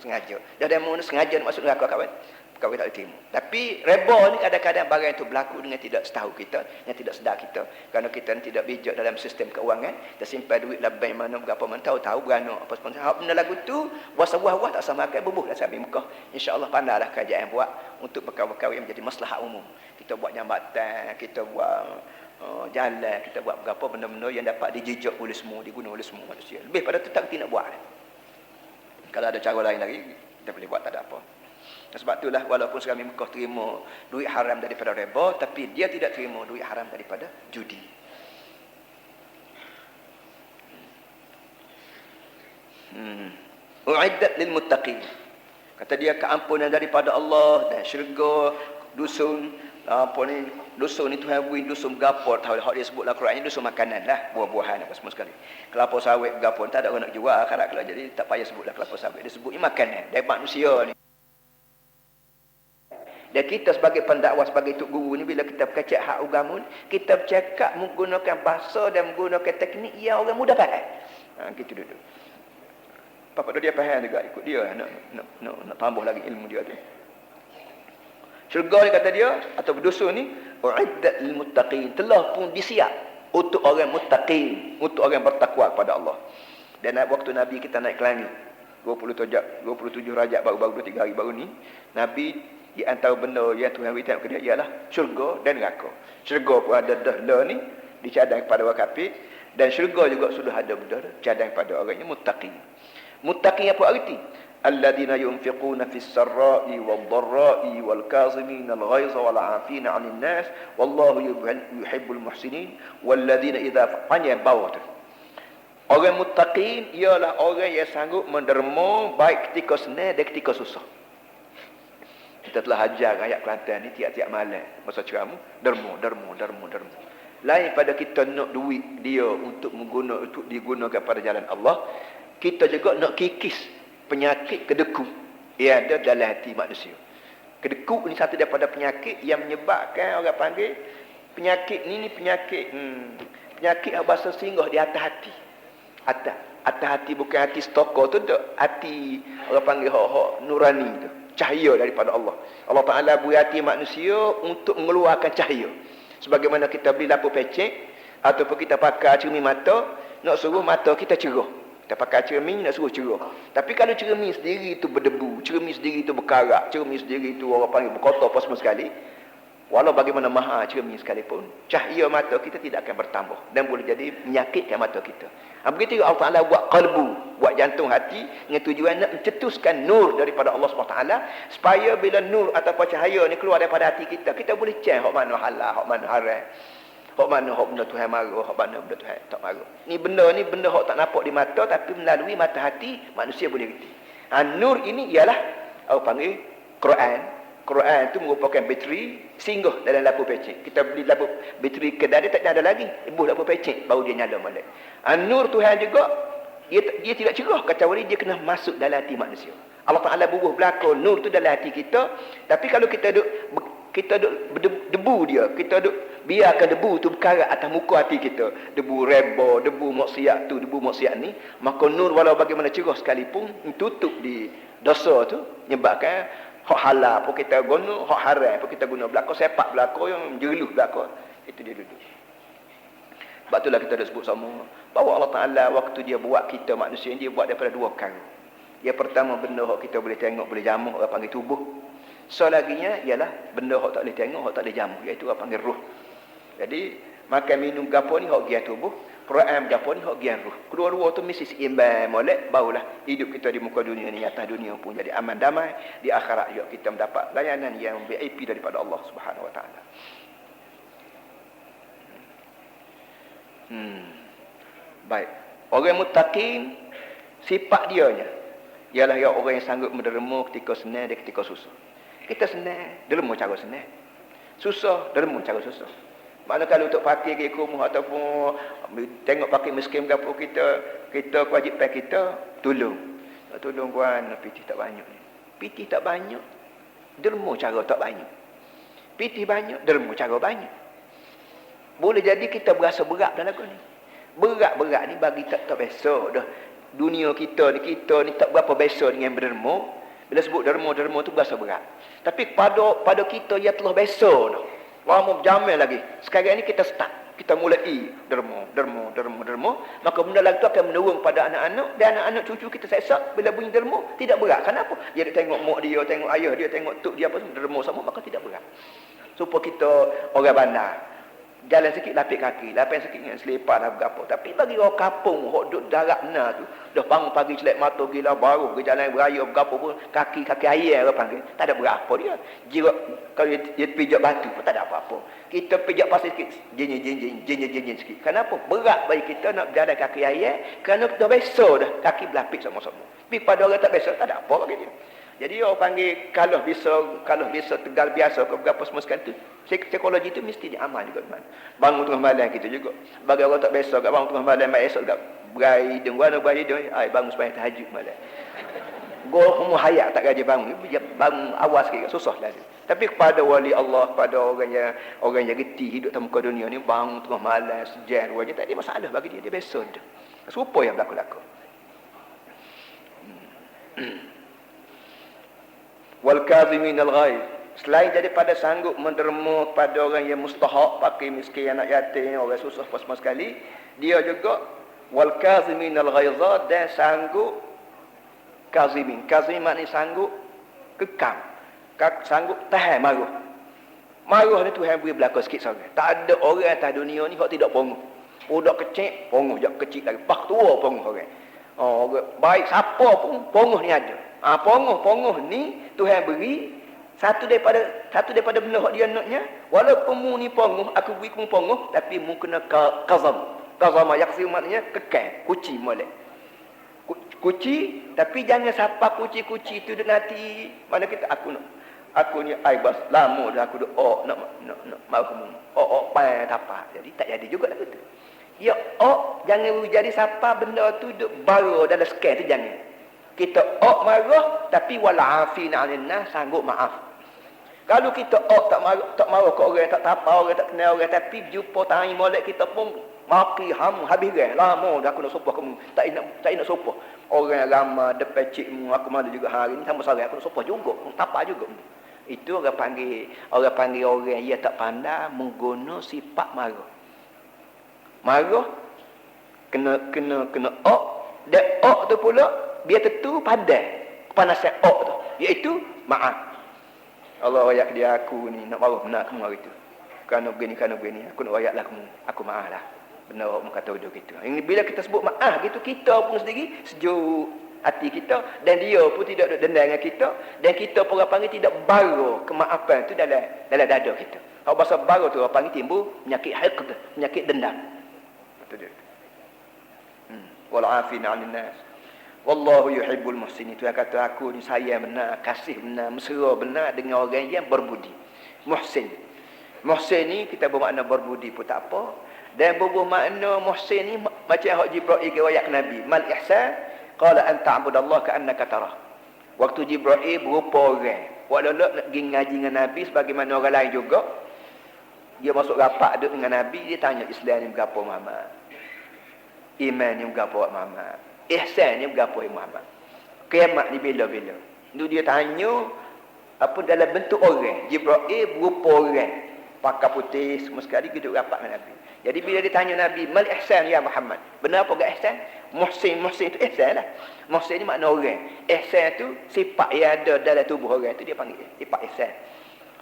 sengaja. Dah demo sengaja nak masuk neraka kawan. Kawan tak terima. Tapi reba ni kadang-kadang barang itu berlaku dengan tidak setahu kita, yang tidak sedar kita. Kerana kita tidak bijak dalam sistem keuangan, kita simpan duit dalam bank mana berapa mana tahu beranak apa semua. Hak benda lagu tu buah-buah tak sama makan bubuh dah sampai Mekah. Insya-Allah pandailah kerajaan buat untuk perkara-perkara yang menjadi maslahat umum. Kita buat jambatan, kita buat jalan, kita buat berapa benda-benda yang dapat dijejak oleh semua, diguna oleh semua manusia. Lebih pada tu tak kita nak buat. Kalau ada cara lain lagi, kita boleh buat, tak ada apa. Sebab itulah walaupun serami Mekah terima duit haram daripada reba, tapi dia tidak terima duit haram daripada judi. Uiddat lil muttaqin. Kata dia keampunan daripada Allah dan syurga, dusun dusun ni Tuhan beri dusun gapor. Tahu hak dia sebutlah Quran ni dusun makanan lah, buah-buahan apa semua sekali. Kelapa sawit gapor tak ada orang nak jual kadang kalau jadi tak payah sebutlah kelapa sawit. Dia sebutnya makanan dari manusia ni. Dan kita sebagai pendakwa, sebagai tok guru ni, bila kita berkecek hak agama ni, kita bercakap menggunakan bahasa dan menggunakan teknik yang orang mudah faham. Gitu dulu. Papa dia faham juga ikut dia nak tambah lagi ilmu dia tu. Syurga ni kata dia atau berdosa ni uiddat lil muttaqin, telah pun disiap untuk orang muttaqin, untuk orang bertakwa kepada Allah. Dan waktu Nabi kita naik ke langit 27 Rajab baru 2-3 hari baru ni, Nabi di antara benda yang Tuhan beritahu ke dia ialah syurga dan neraka. Syurga pun ada dah ni dicadang kepada orang kafir, dan syurga juga sudah ada benda cadang pada orang yang muttaqin. Muttaqin apa arti? Alladzina yunfiquna fis sarra'i wad dharra'i wal kazimina al ghaiza wal 'afina 'anil nas wallahu yuhibbul muhsinin walladzina idza fa'anya bawt. Orang muttaqin ialah orang yang sanggup menderma baik ketika senang dan ketika susah. Kita telah ajar ayat Kelantan ni tiap-tiap malam masa ceramah, derma. Lain pada kita nak duit dia untuk digunakan pada jalan Allah, kita juga nak kikis penyakit kedeku yang ada dalam hati manusia. Kedeku ni satu daripada penyakit yang menyebabkan orang panggil penyakit ni penyakit bahasa singgah di atas hati. Atas hati bukan hati stoko tu tak, hati orang panggil hak nurani tu, cahaya daripada Allah. Allah Taala beri hati manusia untuk mengeluarkan cahaya. Sebagaimana kita beli lampu pecek ataupun kita pakai cermin mata, nak suruh mata kita cerah. Kita pakai cermin nak suruh cerah. Tapi kalau cermin sendiri itu berdebu, cermin sendiri itu berkarat, cermin sendiri itu orang panggil berkotor apa semua sekali, walau bagaimana mahal cermin sekalipun, cahaya mata kita tidak akan bertambah dan boleh jadi menyakitkan mata kita. Begitu Allah Ta'ala buat qalbu, buat jantung hati dengan tujuan nak mencetuskan nur daripada Allah SWT, supaya bila nur ataupun cahaya ni keluar daripada hati kita, kita boleh cek hak mana halal, hak mana haram, hak mana hak benda Tuhan marah, hak mana benda Tuhan tak marah. Ni benda hak tak nampak di mata, tapi melalui mata hati manusia boleh reti. Nur ini ialah apa panggil Quran. Quran itu merupakan bateri singgah dalam lampu pecek. Kita beli lampu bateri kedai dia tak ada lagi, ibu lampu pecek baru dia nyala molek. Nur Tuhan juga dia tidak cerah kecuali dia kena masuk dalam hati manusia. Allah Taala bubuh belaka nur tu dalam hati kita, tapi kalau kita duk debu dia, kita duk biarkan debu tu berkarat atas muka hati kita, debu reba, debu maksiat tu, debu maksiat ni, maka nur walau bagaimana cerah sekalipun tutup di dosa tu, menyebabkan hak halal pun kita guna, hak haram pun kita guna belaka, sepak belaka yang menjeluh belaka. Itu dia duduk. Sebab itulah kita dah sebut sama bahawa Allah Ta'ala waktu dia buat kita manusia, dia buat daripada dua perkara. Yang pertama benda hak kita boleh tengok, boleh jamu, orang panggil tubuh. Selaginya ialah benda hak tak boleh tengok, hak tak boleh jamu, iaitu orang panggil ruh. Jadi makan minum gapo ni hak gian tubuh, Quran gapo ni hak gian ruh. Kedua-dua tu mesti seimbang molek, barulah hidup kita di muka dunia ni, atas dunia pun jadi aman damai, di akhirat juga kita mendapat layanan yang VIP daripada Allah Subhanahu Wa Taala. Baik. Orang muttaqin sifat dianya ialah orang yang sanggup menderma ketika senang dan ketika susah. Kita senang, derma cara senang. Susah, derma cara susah. Mana kalau untuk pakai ke rumah ataupun tengok pakai miskin gapo kita kewajipan kita tolong. Nak tolong puan pitih tak banyak ni. Pitih tak banyak, derma cara tak banyak. Pitih banyak, derma cara banyak. Boleh jadi kita berasa berat dalam lagu ni. Berat-berat ni bagi tak biasa dah. Dunia kita ni tak berapa biasa dengan berderma. Bila sebut derma tu berasa berat. Tapi pada kita ia telah biasa dah. Lama berjamai lagi. Sekarang ni kita start. Kita mulai derma. Maka benda lagi tu akan menurun pada anak-anak. Dan anak-anak cucu kita seksa. Bila bunyi derma, tidak berat. Kenapa? Dia tengok mak dia, tengok ayah dia, tengok tok dia apa semua. Derma sama, maka tidak berat. Supaya kita orang bandar. Jalan sikit lapik kaki, lapik sikit dengan selipar dah berapa. Tapi bagi orang kampung, orang duduk darat benar tu, dah bangun pagi celek mata gila baru ke jalan beraya berapa pun, kaki air orang panggil, tak ada berapa dia. Jika kalau dia pijak batu pun tak ada apa-apa. Kita pijak pasir sikit, jenye sikit. Kenapa? Berat bagi kita nak berjalan kaki air, kerana kita biasa dah kaki berlapik sama-sama. Tapi pada orang tak biasa, tak ada apa bagi dia. Jadi orang panggil kalau bisa tegal biasa ke berapa semua sekali tu. Psikologi tu mesti diamal juga teman. Bangun tengah malam kita juga. Bagi orang tak biasa kat bangun tengah malam, mai esok kat berai hidung, bangun sembahyang tahajud malam. Gol semua hayat tak gaji bangun. Bangun awal sikit susah lah dia. Tapi kepada wali Allah, pada orang yang reti hidup dalam muka dunia ni, bangun tengah malam, sejam, 2 jam, tak ada masalah bagi dia. Dia biasa dah. Serupa yang berlaku-laku. Wal kazimin al-ghaib. Selain daripada sanggup menderma pada orang yang mustahak, pakai miskin, anak yatim, orang susah pas-pas sekali, dia juga wal kazimin al-ghaiza, dan sanggup kazimin. Kazimin maknanya sanggup kekang. Sanggup tahan marah. Marah ni Tuhan beri belakang sikit saja. Tak ada orang atas dunia ni hak tidak pongoh. Budak kecil, pongoh. Jak kecil lagi. Pak tua, pongoh orang. Orang baik siapa pun, pongoh ni ada. Pongoh ni Tuhan beri satu daripada benda hak dia naknya. Walaupun mu ni pongoh, aku beri kamu pongoh, tapi mu kena kazam. Kazam yaksi maknanya kekal, kuci molek. Kuci, tapi jangan sapa kuci-kuci tu nanti mana kita aku ni aibas lama dah aku nak mau kamu. Pai tapa. Jadi tak jadi juga lah tu. Ya jangan jadi sapa benda tu duk baru dalam skate tu jangan. Kita marah tapi wal afina 'anil nas, sanggup maaf. Kalau kita tak marah ke orang, tak tapa orang, tak kenal orang, tapi jumpa tangan molek kita pun maki habis kan. Lama dah aku nak sopa kamu. Tak nak sopa. Orang ramai depan cikmu, aku malu juga hari ni sama sore aku nak sopa juga. Tapa juga. Itu orang panggil orang yang tak pandai mengguna sifat marah. Marah kena dan tu pula biar tentu padai kepanasan tu, iaitu maaf. Allah ayat dia aku ni nak marah benar kamu hari tu. Kerana begini aku nak ayatlah kamu. Aku maaflah. Benar orang kata udah gitu. Ini bila kita sebut maaf gitu, kita pun sendiri sejuk hati kita, dan dia pun tidak ada dendam dengan kita, dan kita pun orang panggil tidak baru kemaafan tu dalam dada kita. Kalau bahasa baru tu orang panggil timbul penyakit hiqd, penyakit dendam. Betul dia. Wal afina 'anil nas. Wallahu yuhibbul muhsinin. Tuhan kata aku ni sayang benar, kasih benar, mesra benar dengan orang yang berbudi. Muhsin. Muhsin ni kita bermakna berbudi pun tak apa. Dan bermakna muhsin ni macam hak Jibril riwayat Nabi. Mal ihsan qala an ta'budallaha ka'annaka tarah. Waktu Jibril berupa orang. Waktu nak pergi ngaji dengan Nabi sebagaimana orang lain juga. Dia masuk rapat duduk dengan Nabi, dia tanya Islam ni berapa Muhammad? Iman ni berapa Muhammad? Ihsan ni berapa Muhammad? Kiamat ni bila-bila? Itu dia tanya apa dalam bentuk orang. Jibril berupa orang. Pakai putih semua sekali duduk rapat dengan Nabi. Jadi bila ditanya Nabi, mal ihsan ya Muhammad? Benar apa gak ihsan? Muhsin itu ihsan lah. Muhsin ni makna orang. Ihsan tu sifat yang ada dalam tubuh orang tu dia panggil sifat ihsan.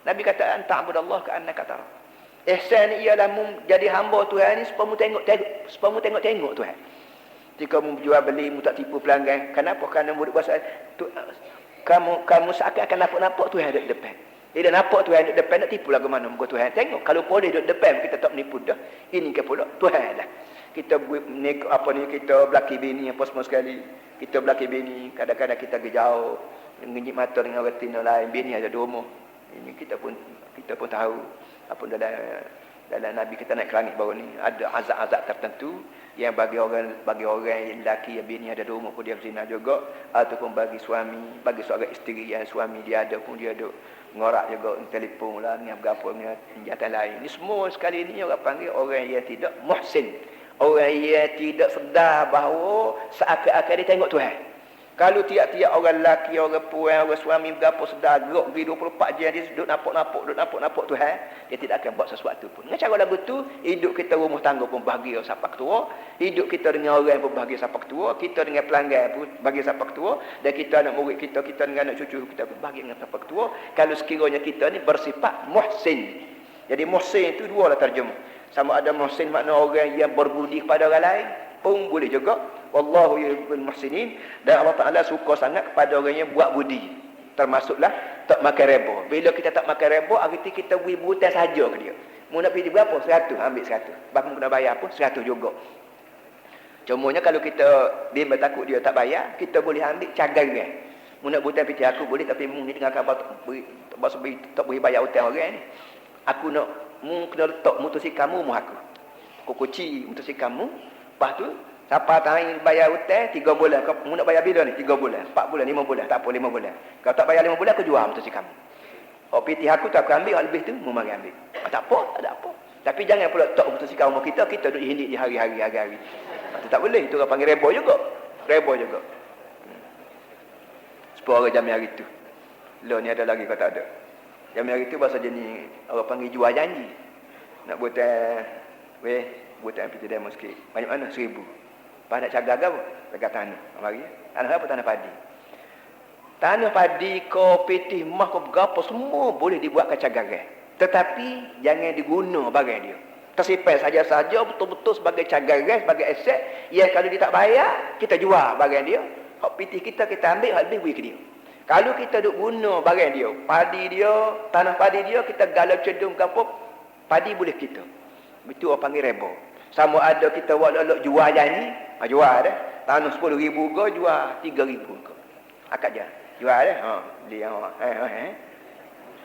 Nabi kata anta'budallaha ka'annaka tarah. Ihsan ni ialah jadi hamba Tuhan ni supaya mu tengok Tuhan. Jika mu jual beli, mu tak tipu pelanggan. Kenapa? Kerana murid bahasa kamu seakan-akan nampak Tuhan ada di depan. Dia nampak Tuhan duduk depan, nak tipu lagu mana muka Tuhan. Tengok, kalau boleh duduk depan, kita tak menipu dah. Ini ke pula Tuhan lah. Kita kita belaki bini apa semua sekali. Kita belaki bini, kadang-kadang kita pergi jauh, ngejip mata dengan retina lain, bini ada 2 rumah. Ini kita pun tahu apa dalam Nabi kita naik ke langit baru ni ada azab-azab tertentu yang bagi orang yang lelaki yang bini ada 2 rumah pun dia berzina juga, ataupun bagi suami, bagi seorang isteri yang suami dia ada pun dia ada ngorak juga telefon lah dengan berapa dengan senjata lain. Ini semua sekali ni orang panggil orang yang tidak muhsin. Orang yang tidak sedar bahawa seakan-akan dia tengok Tuhan. Kalau tiap-tiap orang lelaki, orang perempuan, orang suami berapa sedar gerak pergi 24 jam dia duduk nampak Tuhan, dia tidak akan buat sesuatu pun. Dengan cara lagu tu, hidup kita rumah tangga pun bahagia sampai ketua, hidup kita dengan orang pun bahagia sampai ketua, kita dengan pelanggan pun bahagia sampai ketua, dan kita anak murid kita dengan anak cucu kita pun bahagia dengan sampai ketua. Kalau sekiranya kita ni bersifat muhsin. Jadi muhsin itu 2 lah terjemah. Sama ada muhsin makna orang yang berbudi kepada orang lain pun boleh juga. Wallahu yuhibbul muhsinin. Dan Allah Ta'ala suka sangat kepada orang yang buat budi. Termasuklah tak makan reba. Bila kita tak makan reba, arti kita beri butai saja ke dia. Mu nak pilih berapa? 100, ambil 100. Bahkan kena bayar pun 100 juga. Cumanya kalau kita bimbang takut dia tak bayar, kita boleh ambil cagangan. Mu nak butai piti aku boleh, tapi mu ni dengan khabar tak boleh bayar hutang orang ni. Aku nak mu kena letak motosikal kamu aku. Aku kunci motosikal kamu. Lepas tu siapa tahu bayar hutang 3 bulan. Kau nak bayar bila ni? 3 bulan, 4 bulan, 5 bulan. Tak apa 5 bulan. Kalau tak bayar 5 bulan aku jual motosikal kamu. Hak pitih aku tak aku ambil, hak lebih tu mu mari ambil. Tak apa, tak ada apa. Tapi jangan pula tak putuskan umur kita duduk hindik di hari-hari. Itu tak boleh, itu orang panggil rebo juga. Rebo juga. 10 orang jam hari tu. Lo ni ada lagi kau tak ada. Jam hari tu bahasa jenis orang panggil jual janji. Nak buat buat PT demo sikit. Banyak mana? 1000. Pas nak cagar apa? Pegang tanah. Mari. Tanah apa? Tanah padi. Tanah padi, kopi, mah, kau berapa semua boleh dibuatkan cagaran. Tetapi jangan diguna barang dia. Tersimpan saja-saja betul-betul sebagai cagaran, sebagai aset. Yang kalau dia tak bayar, kita jual barang dia. Hak pitih kita ambil, hak lebih beri ke dia. Kalau kita duk guna barang dia, padi dia, tanah padi dia, kita galau cedung ke apa, padi boleh kita. Itu orang panggil rebo. Sama ada kita buat lelok jual janji, jual dah. Tanah 10,000 ke, jual 3,000 ke. Akad je. Jual dah. Beli yang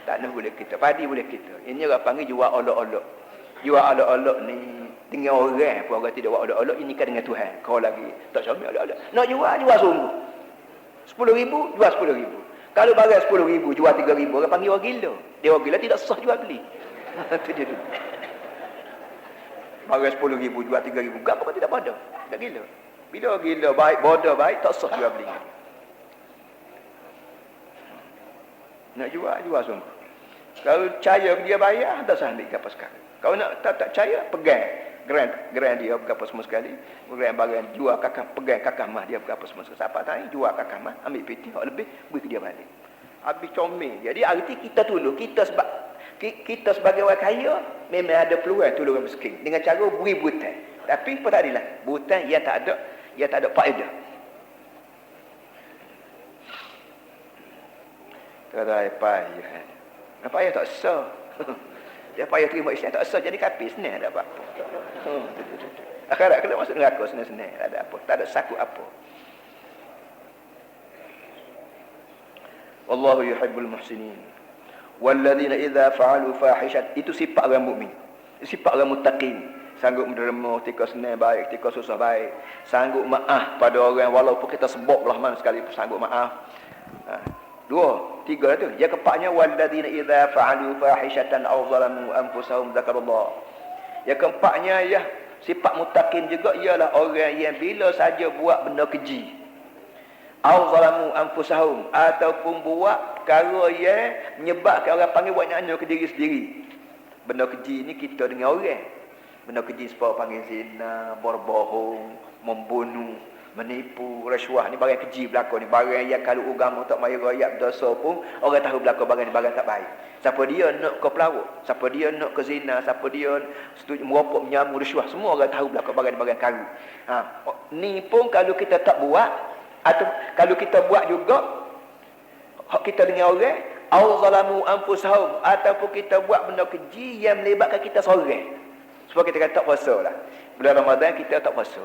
tanah boleh kita, padi boleh kita. Ini orang panggil jual olok-olok. Jual olok-olok ni dengan orang pun orang tidak buat olok-olok, ini kan dengan Tuhan. Kau lagi tak sama olok-olok. Nak jual sungguh. 10,000, jual 10,000. Kalau barang 10,000, jual 3,000, orang panggil orang gila. Dia orang gila tidak sah jual beli. Itu dia dulu. Barang 10,000, jual 3,000. Gapa kau tidak pada? Tak gila. Bila orang gila, baik, bodoh baik, tak sah jual beli. Nak jual sungguh. Kalau percaya dia bayar, tak sah ambil apa sekarang. Kalau nak tak percaya, pegang. Geran dia berapa semua sekali. Geran barang jual kakak, pegang kakak mah dia berapa semua sekali. Siapa tahu jual kakak mah, ambil peti, hak lebih, beri ke dia balik. Habis comel. Jadi arti kita tolong, kita sebagai orang kaya memang ada peluang tolong orang miskin dengan cara beri butan. Tapi apa tak adalah butan yang tak ada faedah. Apa ya tak sah. Dia payah terima Islam tak sah jadi kafir senang tak apa-apa. Akhirat kalau masuk neraka senang-senang tak ada apa, tak ada sakut apa. Wallahu yuhibbul muhsinin. Walladzina idza fa'alu fahishat, itu sifat orang mukmin. Sifat orang muttaqin. Sanggup menerima ketika senang baik, ketika susah baik. Sanggup maaf pada orang walaupun kita sebab belah mana sekali pun sanggup maaf. 2, 3 tu. Yang keempatnya walladzina idza fa'alu fahishatan aw zalamu anfusahum dzakarullah. Yang keempatnya ya sifat muttaqin juga ialah orang yang bila saja buat benda keji aw zalamu anfusahum ataupun buat perkara yang menyebabkan orang panggil buat nyanya ke diri sendiri. Benda keji ni kita dengan orang. Benda keji sebab panggil zina, berbohong, membunuh, menipu, rasuah ni barang keji berlaku ni. Barang yang kalau agama tak mari rakyat berdosa pun orang tahu berlaku barang ni barang tak baik. Siapa dia nak ke pelawak, siapa dia nak ke zina, siapa dia setuju merokok, menyamu, rasuah, semua orang tahu berlaku barang ni barang karu. Ni pun kalau kita tak buat atau kalau kita buat juga hak kita dengan orang au zalamu anfusahum ataupun kita buat benda keji yang melibatkan kita seorang. Sebab kita kata tak puasa lah. Bulan Ramadan kita tak puasa.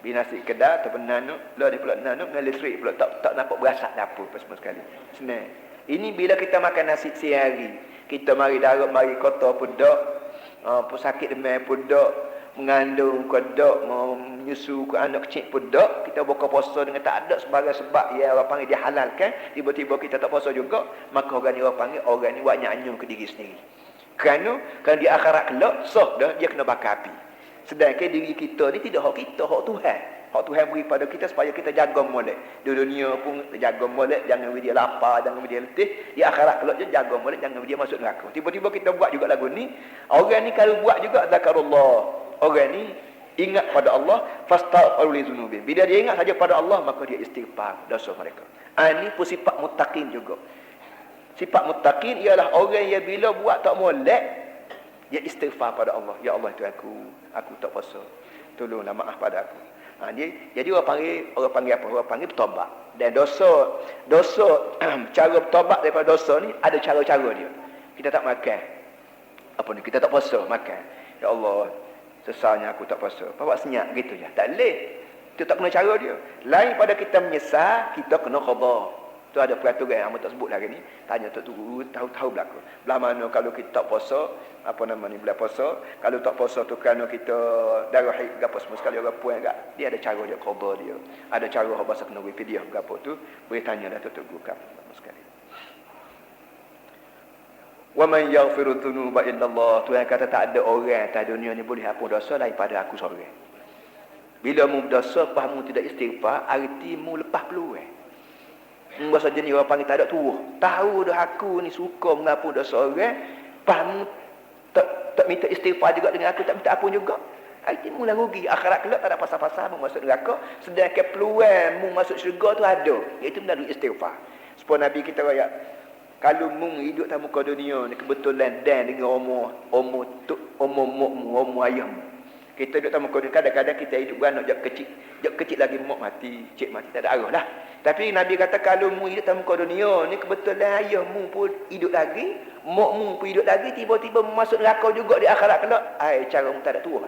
Binasi kedai ataupun nanuk, lah dia pula nanuk dengan listrik pula tak nampak berasak dapur apa semua sekali. Senang. Ini bila kita makan nasi sehari, kita mari darat, mari kota pun dak, pun sakit demam pun dak, mengandung pun dak, menyusu ke anak kecil pun dak, kita buka puasa dengan tak ada sebagai sebab yang orang panggil dihalalkan, tiba-tiba kita tak puasa juga, maka orang ni orang panggil orang ni buat nyanyi ke diri sendiri. Kerana kalau di akhirat kelak sah dah dia kena bakar api. Sedangkan diri kita ni tidak hak kita, hak Tuhan. Hak Tuhan beri pada kita supaya kita jaga molek. Di dunia pun jaga molek, jangan dia lapar, jangan dia letih. Di akhirat kelak je jaga molek, jangan dia masuk neraka. Tiba-tiba kita buat juga lagu ni. Orang ni kalau buat juga zakarullah. Orang ni ingat pada Allah, fastaghfiru li dzunubihim. Bila dia ingat saja pada Allah, maka dia istighfar dosa mereka. Ini pun sifat muttaqin juga. Sifat muttaqin ialah orang yang bila buat tak molek, dia istighfar pada Allah. Ya Allah, itu aku tak puasa. Tolonglah maaf pada aku. Jadi orang panggil apa? Orang panggil bertobat. Dan dosa cara bertobat daripada dosa ni ada cara-cara dia. Kita tak makan. Kita tak puasa, makan. Ya Allah, sesalnya aku tak puasa. Bawa senyap gitu je. Tak boleh. Itu tak kena cara dia. Lain pada kita menyesal, kita kena qada. Tu ada peraturan yang tak sebut lagi ni. Tanya Tok Guru, tahu berlaku. Belah mana kalau kita tak puasa, bila puasa, kalau tak puasa tu kerana kita darah haid gapo semua sekali orang puan agak. Dia ada cara dia qada dia. Ada cara hak bahasa kena beri fidyah gapo tu, boleh tanya dah Tok Guru gapo sekali. Wa man yaghfiru dhunuba illa Allah. Tuhan kata tak ada orang atas dunia ni boleh hapus dosa daripada aku seorang. Bila mu berdosa, pas mu tidak istighfar, arti mu lepas peluang. Mu rasa jenis orang panggil tak ada tuah. Tahu dah aku ni suka menghapus dosa orang, pas mu tak minta istighfar juga dengan aku, tak minta ampun juga. Arti mu lah rugi. Akhirat kelak tak ada pasal-pasal mu masuk neraka, sedangkan peluang mu masuk syurga tu ada, iaitu melalui istighfar. Supaya Nabi kita rakyat, kalau mu hidup dalam muka dunia ni kebetulan dan dengan umur ayahmu. Kita duduk dalam muka dunia, kadang-kadang kita hidup beranak jak kecil lagi mak mati, cik mati, tak ada arah lah. Tapi Nabi kata kalau mu hidup dalam muka dunia ni kebetulan ayahmu pun hidup lagi, makmu pun hidup lagi, tiba-tiba masuk neraka juga di akhirat kelak, cara mu tak ada tua.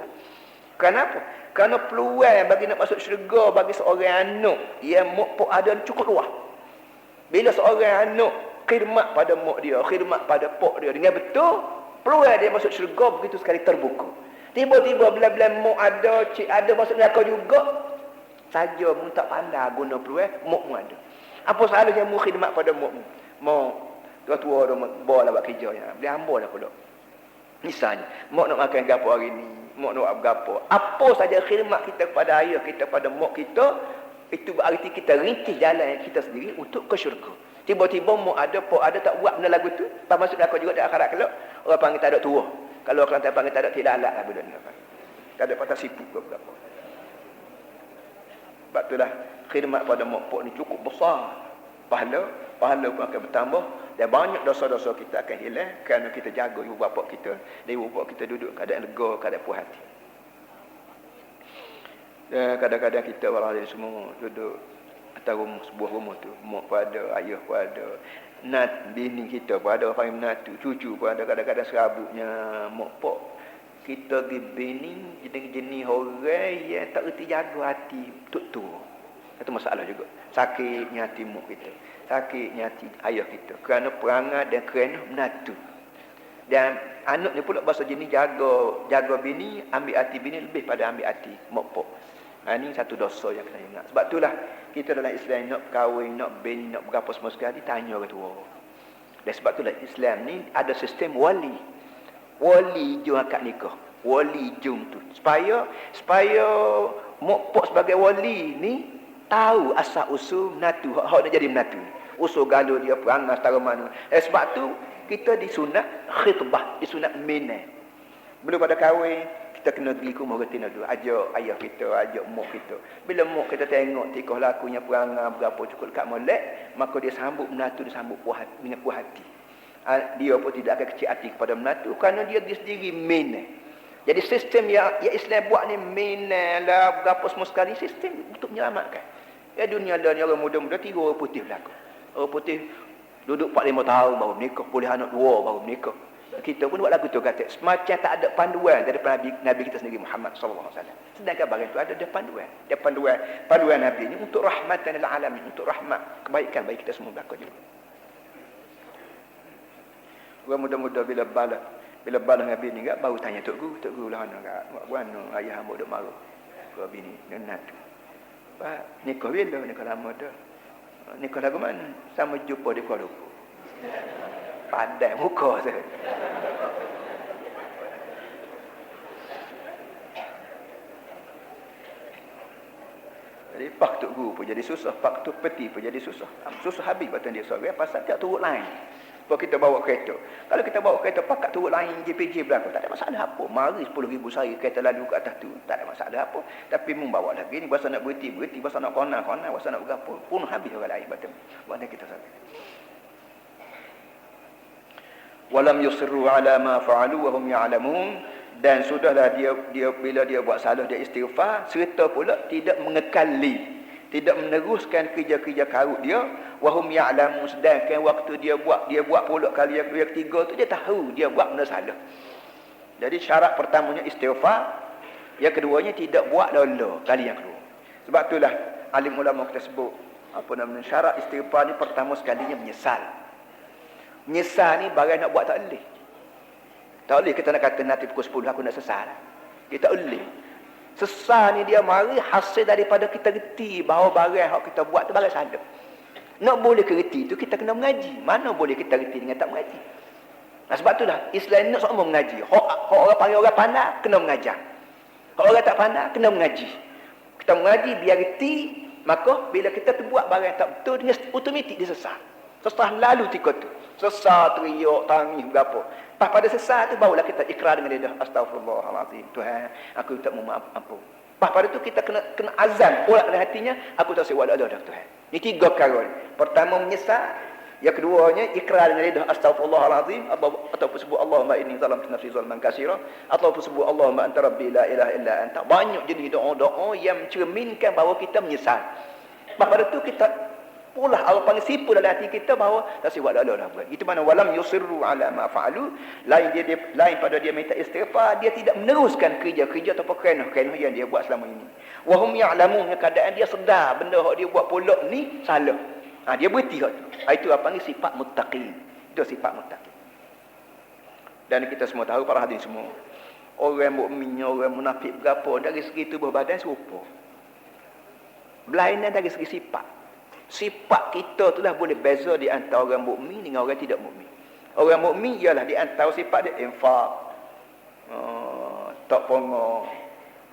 Kenapa? Kerana peluang bagi nak masuk syurga bagi seorang anak yang mak pun ada cukup luas. Bila seorang anak khidmat pada mak dia, khidmat pada pok dia dengan betul, peluang dia masuk syurga begitu sekali terbuka. Tiba-tiba bila-bila mak ada, cik ada masuk neraka juga, saja mu tak pandai guna peluang, mak mu ada. Apa salahnya mu khidmat pada mak mu? Mak tua-tua dah bawa lah buat kerja ya. Boleh hamba dah pula. Misalnya, mak nak makan gapo hari ni, mak nak buat gapo. Apa saja khidmat kita kepada ayah kita, pada mak kita, itu berarti kita rintis jalan kita sendiri untuk ke syurga. Tiba-tiba mak ada, pok ada tak buat benda lagu tu, pas masuk neraka juga di akhirat kelak, orang panggil tak ada tua. Kalau orang tak panggil tak ada tidak alat lah benda ni. Tak ada patah sibuk ke berapa. Sebab itulah khidmat pada mak pok ni cukup besar. Pahala pun akan bertambah dan banyak dosa-dosa kita akan hilang kerana kita jaga ibu bapa kita. Dan ibu bapa kita duduk keadaan lega, keadaan puas hati. Dan kadang-kadang kita orang lain semua duduk atas rumah, sebuah rumah tu, mak pun ada, ayah pun ada, bini kita pun ada, orang panggil menatu, cucu pun ada, kadang-kadang serabutnya mak pok. Kita pergi bini jenis-jenis orang yang tak reti jaga hati tu. Itu masalah juga. Sakitnya hati mak kita, sakitnya hati ayah kita kerana perangai dan kerana menatu. Dan anak ni pula bahasa jenis jaga bini, ambil hati bini lebih pada ambil hati mak pok. Ini satu dosa yang kena ingat. Sebab itulah kita dalam Islam nak kahwin, nak bini, nak berapa semua sekali, tanya orang tua. Dan sebab itulah Islam ni ada sistem wali. Wali jom akad nikah. Wali jom tu. Supaya mak pok sebagai wali ni tahu asal usul menatu. Hak nak jadi menatu. Usul gaduh dia, perangai setara mana. Sebab tu kita disunat khitbah, disunat minah. Belum pada kahwin, kita kena pergi ke rumah retina dulu. Ajak ayah kita, ajak mak kita. Bila mak kita tengok tikah lakunya perangai berapa cukup dekat molek, maka dia sambut menatu, dia sambut puas hati, dengan puas hati. Dia pun tidak akan kecil hati kepada menatu kerana dia sendiri minah. Jadi sistem yang Islam buat ni minah lah berapa semua sekali, sistem untuk menyelamatkan. Ya dunia dah ni orang muda-muda 3 orang putih berlaku. Orang putih duduk 4-5 tahun baru menikah, boleh anak 2 baru menikah. Kita pun buat lagu tu kata semacam tak ada panduan daripada Nabi kita sendiri Muhammad sallallahu alaihi wasallam. Sedangkan bagian tu ada panduan. Dia panduan Nabi ni untuk rahmatan lil alamin, untuk rahmat, kebaikan bagi kita semua berlaku juga. Orang muda-muda bila balas Nabi ni enggak baru tanya tok guru lah nak buat mana ayah hamba duk marah. Ke bini nenat. Pak nikah bila nikah lama dah. Nikah lagu mana? Sama jumpa di Kuala Lumpur. Pandai muka tu. Jadi pak tok guru pun jadi susah, pak tok peti pun jadi susah. Susah habis batan dia seorang pasal tak turut lain. Kalau kita bawa kereta, kalau kita bawa kereta pakat turut lain JPJ belakang, tak ada masalah apa. Mari 10,000 sehari kereta lalu ke atas tu, tak ada masalah apa. Tapi membawa lagi ni bahasa nak berhenti, bahasa nak kona, bahasa nak berapa, pun habis orang lain batan. Mana kita sampai. Walam yusirru ala ma fa'alu wa hum ya'lamun. Dan sudahlah dia bila dia buat salah dia istighfar, serta pula tidak mengekali, tidak meneruskan kerja-kerja karut dia, wa hum ya'lamun, sedangkan waktu dia buat pula kali yang ketiga tu dia tahu dia buat benda salah. Jadi syarat pertamanya istighfar, yang keduanya tidak buat lolo kali yang kedua. Sebab itulah alim ulama kita sebut syarat istighfar ni pertama sekalinya menyesal. Menyesal ni barang nak buat tak boleh. Tak boleh kita nak kata nanti pukul 10 aku nak sesal. Kita boleh. Sesal ni dia mari hasil daripada kita reti bahawa barang yang kita buat tu barang salah. Nak boleh kerti tu kita kena mengaji. Mana boleh kita reti dengan tak mengaji. Sebab itulah Islam nak semua mengaji. Hak orang panggil orang pandai kena mengajar. Hak orang tak pandai kena mengaji. Kita mengaji biar reti, maka bila kita terbuat barang yang tak betul dengan automatik dia sesat. Sesat lalu tika tu. Sesat teriak tangis berapa. Pas pada sesat tu barulah kita ikrar dengan lidah astagfirullahalazim. Tuhan, aku tak mau maaf ampun. Pas pada tu kita kena azan pula dalam hatinya, aku tak sewa ada Tuhan. Ini 3 perkara. Pertama menyesal, yang keduanya ikrar dengan lidah astagfirullahalazim ataupun sebut Allahumma inni zalamtu nafsi zalman katsira ataupun sebut Allahumma anta rabbi la ilaha illa anta. Banyak jenis doa-doa yang mencerminkan bahawa kita menyesal. Pas pada tu kita pula Allah panggil sipu dalam hati kita bahawa tak siwak Allah dah buat. Itu mana walam yusirru ala ma fa'alu, lain pada dia minta istighfar, dia tidak meneruskan kerja-kerja ataupun kerana yang dia buat selama ini. Wa hum ya'lamun, keadaan dia sedar benda yang dia buat pulak ni salah. Dia berhenti kat tu. Itu apa panggil sifat muttaqin. Itu sifat muttaqin. Dan kita semua tahu para hadirin semua, orang mukmin, orang munafik berapa dari segi tubuh badan serupa. Berlainan dari segi sifat. Sifat kita tu lah boleh beza di antara orang mukmin dengan orang tidak mukmin. Orang mukmin ialah di antara sifat dia infak, tak pongok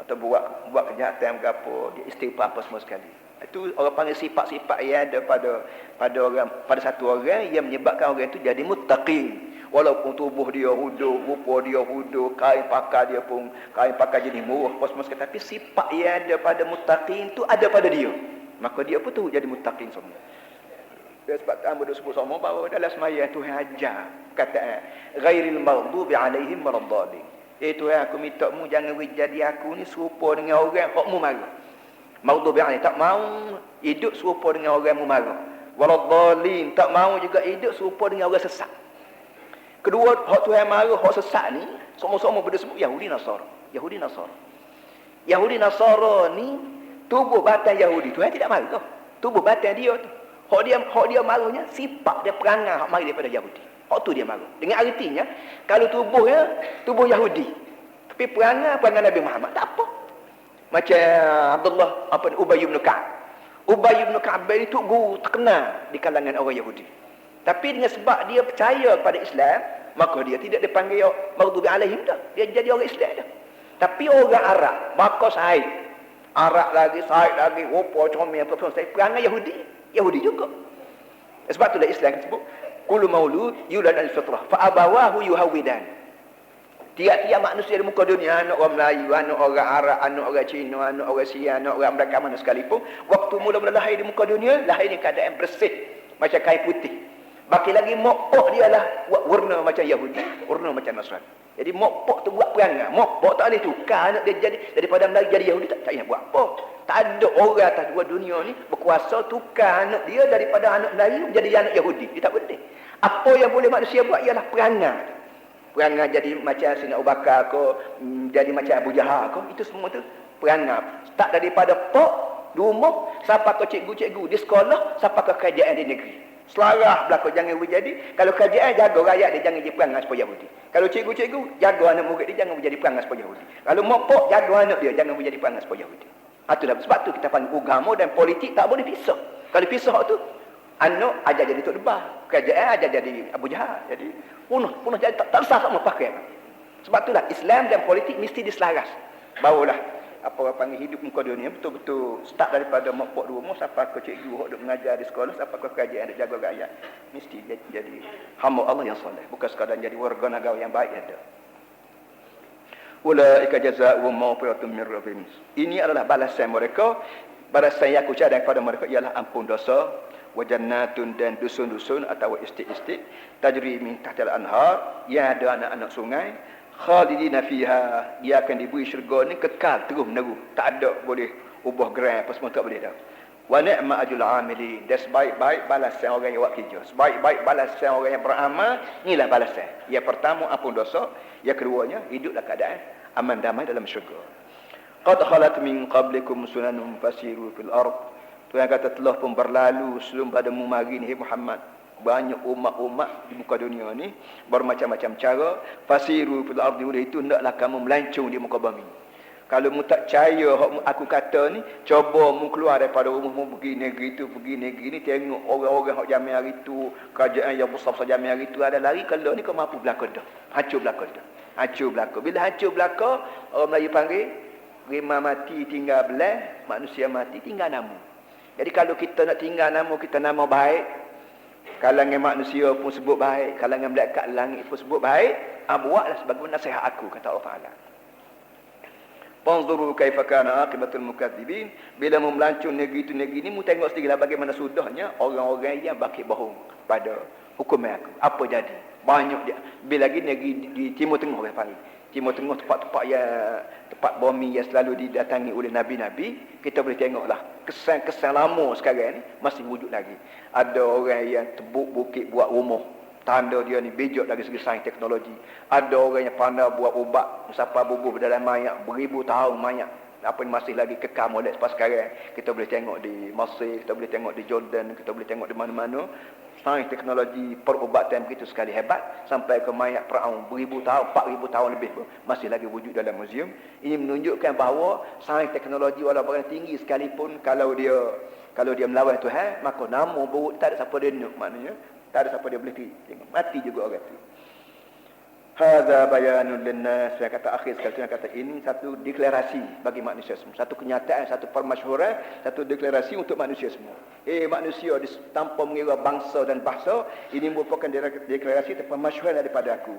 atau buat kejahatan berapa, dia istighfar apa semua sekali. Itu orang panggil sifat-sifat yang ada pada satu orang yang menyebabkan orang itu jadi muttaqin. Walaupun tubuh dia hudu, rupa dia hudu, kain pakai dia pun kain pakai jadi murah apa semua sekali, tapi sifat yang ada pada muttaqin tu ada pada dia. Maka dia pun tu jadi muttaqin semua. Dia sebab tamu dia sebut semua bahawa dalam sembahyang Tuhan ajar kataan ghairil maghdubi alaihim waladdallin. Tuhan, aku minta mu jangan jadi aku ni serupa dengan orang hak mu marah. Maghdubi alaihim, tak mau hidup serupa dengan orang mu marah. Waladdallin, tak mau juga hidup serupa dengan orang sesat. Kedua hak Tuhan marah hak sesat ni sama-sama berdisebut Yahudi Nasara. Yahudi Nasara ni tubuh badan Yahudi tu tidak marah. Tubuh badan dia tu. Hak dia marahnya sifat dia perangai hak mari daripada Yahudi. Hak tu dia marah. Dengan artinya kalau tubuhnya tubuh Yahudi, tapi perangai Nabi Muhammad tak apa. Macam Ubay bin Ka'ab. Ubay bin Ka'ab ni tu guru terkenal di kalangan orang Yahudi. Tapi dengan sebab dia percaya kepada Islam, maka dia tidak dipanggil maghdubi alaihim dah. Dia jadi orang Islam dah. Tapi orang Arab, maka Said Arab lagi, Said lagi, rupa comel apa pun, perangai Yahudi juga. Sebab itulah Islam sebut kullu maulud yulad al-fitrah fa abawahu yuhawwidan. Tiap-tiap manusia di muka dunia, anak orang Melayu, anak orang Arab, anak orang Cina, anak orang Sia, anak orang Amerika mana sekalipun, waktu mula-mula lahir di muka dunia, lahir di keadaan bersih macam kain putih. Baki lagi mokpok dia lah warna macam Yahudi, warna macam Nasrani. Jadi mokpok tu buat perangai. Mokpok tak boleh tukar anak dia jadi daripada Melayu jadi Yahudi, tak payah buat apa. Tak ada orang atas dua dunia ni berkuasa tukar anak dia daripada anak Melayu jadi anak Yahudi. Dia tak boleh. Apa yang boleh manusia buat ialah perangai. Perangai jadi macam Sayyidina Abu Bakar ke, jadi macam Abu Jahal ke, itu semua tu perangai. Start daripada pok di rumah sampai ke cikgu-cikgu di sekolah sampai ke kerajaan di negeri. Selarah berlaku jangan jadi. Kalau kerajaan jaga rakyat dia jangan jadi perangai supaya Yahudi. Kalau cikgu-cikgu jaga anak murid dia jangan menjadi perangai supaya Yahudi. Kalau mopok jaga anak dia jangan menjadi perangai supaya Yahudi. Itulah sebab tu kita panggil agama dan politik tak boleh pisah. Kalau pisah tu anak ajar jadi tok lebah, kerajaan ajar jadi Abu Jahal. Jadi punah jadi tak sah sama pakai. Sebab itulah Islam dan politik mesti diselaras. Barulah apa orang panggil hidup muka dunia betul-betul start daripada mopok di rumah sampai ke cikgu hok duk mengajar di sekolah sampai ke kerajaan duk jaga rakyat, mesti jadi hamba Allah yang soleh, bukan sekadar jadi warga negara yang baik ada. Ulaika jazaa'uhum maghfiratun min rabbihim. Ini adalah balasan mereka. Balasan yang aku cadang kepada mereka ialah ampun dosa, wa jannatun dan dusun-dusun atau isti-isti tajri min tahtil anhar, yang ada anak-anak sungai, khalidina fiha, dia akan diberi syurga ni kekal terus menerus, tak ada boleh ubah gerai apa semua, tak boleh dah. Wa ni'ma ajrul amilin, dan sebaik-baik balasan orang yang buat kerja, sebaik-baik balasan orang yang beramal, inilah balasan. Yang pertama ampun dosa, yang keduanya hiduplah keadaan aman damai dalam syurga. Qad khalat min qablikum sunanun fasiru fil ard. Tuhan kata telah pun berlalu sebelum padamu mari ni Muhammad banyak umat-umat di muka dunia ni bermacam-macam cara. Fasiru fil ardi, itu hendaklah kamu melancong di muka bumi. Kalau mu tak percaya hak aku kata ni, cuba mu keluar daripada rumah mu pergi negeri tu, pergi negeri ni, tengok orang-orang hak zaman hari tu, kerajaan yang besar-besar zaman hari tu ada lari, kalau ni kau mampu belakang dah. Hancur belakang dah. Hancur belakang. Bila hancur belakang, orang Melayu panggil, rimah mati tinggal belah, manusia mati tinggal nama. Jadi kalau kita nak tinggal nama, kita nama baik, kalangan manusia pun sebut baik, kalangan malaikat langit pun sebut baik, buatlah sebagaimana nasihat aku, kata Allah Ta'ala. Panzuru kaifa kana aqibatul mukadzibin. Bila mu melancong negeri tu negeri ni, mu tengok sendirilah bagaimana sudahnya orang-orang yang bakit bohong pada hukum aku. Apa jadi? Banyak dia. Bila lagi negeri di Timur Tengah orang panggil. Timur Tengah tempat-tempat yang tempat bumi yang selalu didatangi oleh nabi-nabi, kita boleh tengoklah kesan-kesan lama sekarang ni masih wujud lagi. Ada orang yang tebuk bukit buat rumah, tanda dia ni bijak dari segi sains teknologi. Ada orang yang pandai buat ubat musafir bubuh dalam mayat, beribu tahun mayat, apa yang masih lagi kekal molek sampai sekarang. Kita boleh tengok di Mesir, kita boleh tengok di Jordan, kita boleh tengok di mana-mana. Sains teknologi perubatan begitu sekali hebat, sampai ke mayat Firaun beribu tahun, 4000 tahun lebih pun masih lagi wujud dalam muzium. Ini menunjukkan bahawa sains teknologi walaupun tinggi sekalipun, kalau dia melawan Tuhan, maka nama buruk tak ada siapa dia nak, maknanya tak ada siapa dia boleh tengok. Mati juga orang tu. Hadza bayanun linnas. Saya kata akhir sekali, saya kata ini satu deklarasi bagi manusia semua, satu kenyataan, satu permasyhuran, satu deklarasi untuk manusia semua. Manusia tanpa mengira bangsa dan bahasa, ini merupakan deklarasi atau permasyhuran daripada aku.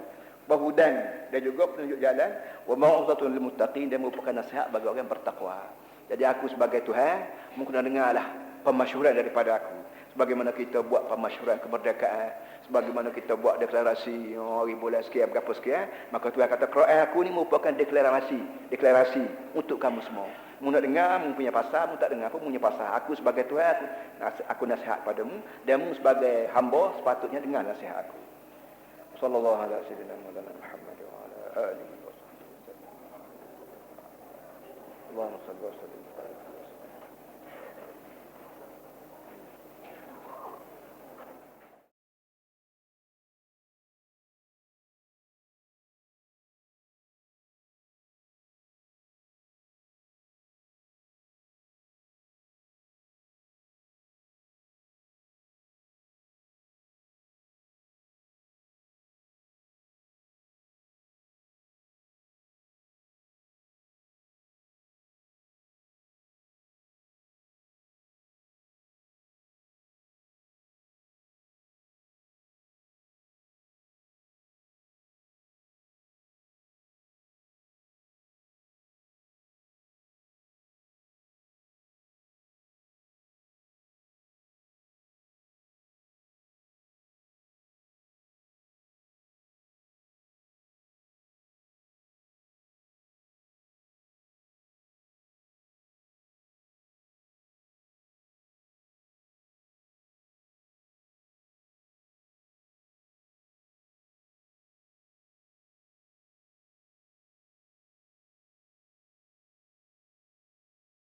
Wahudan, dan juga penunjuk jalan, wa mau'izatun lil muttaqin, dan merupakan nasihat bagi orang bertakwa. Jadi aku sebagai Tuhan, mungkin dengarlah permasyhuran daripada aku. Sebagaimana kita buat permasyhuran kemerdekaan, sebagaimana kita buat deklarasi hari bulan sekian berapa sekian, maka Tuhan kata Quran aku ni merupakan deklarasi untuk kamu semua. Mu nak dengar, mu punya pasal, mu tak dengar pun punya pasal. Aku sebagai Tuhan, aku nasihat padamu, dan mu sebagai hamba sepatutnya dengar nasihat aku. Sallallahu alaihi wasallam Muhammad wa ala alihi wa sahbihi. Allahumma salli wa sallim.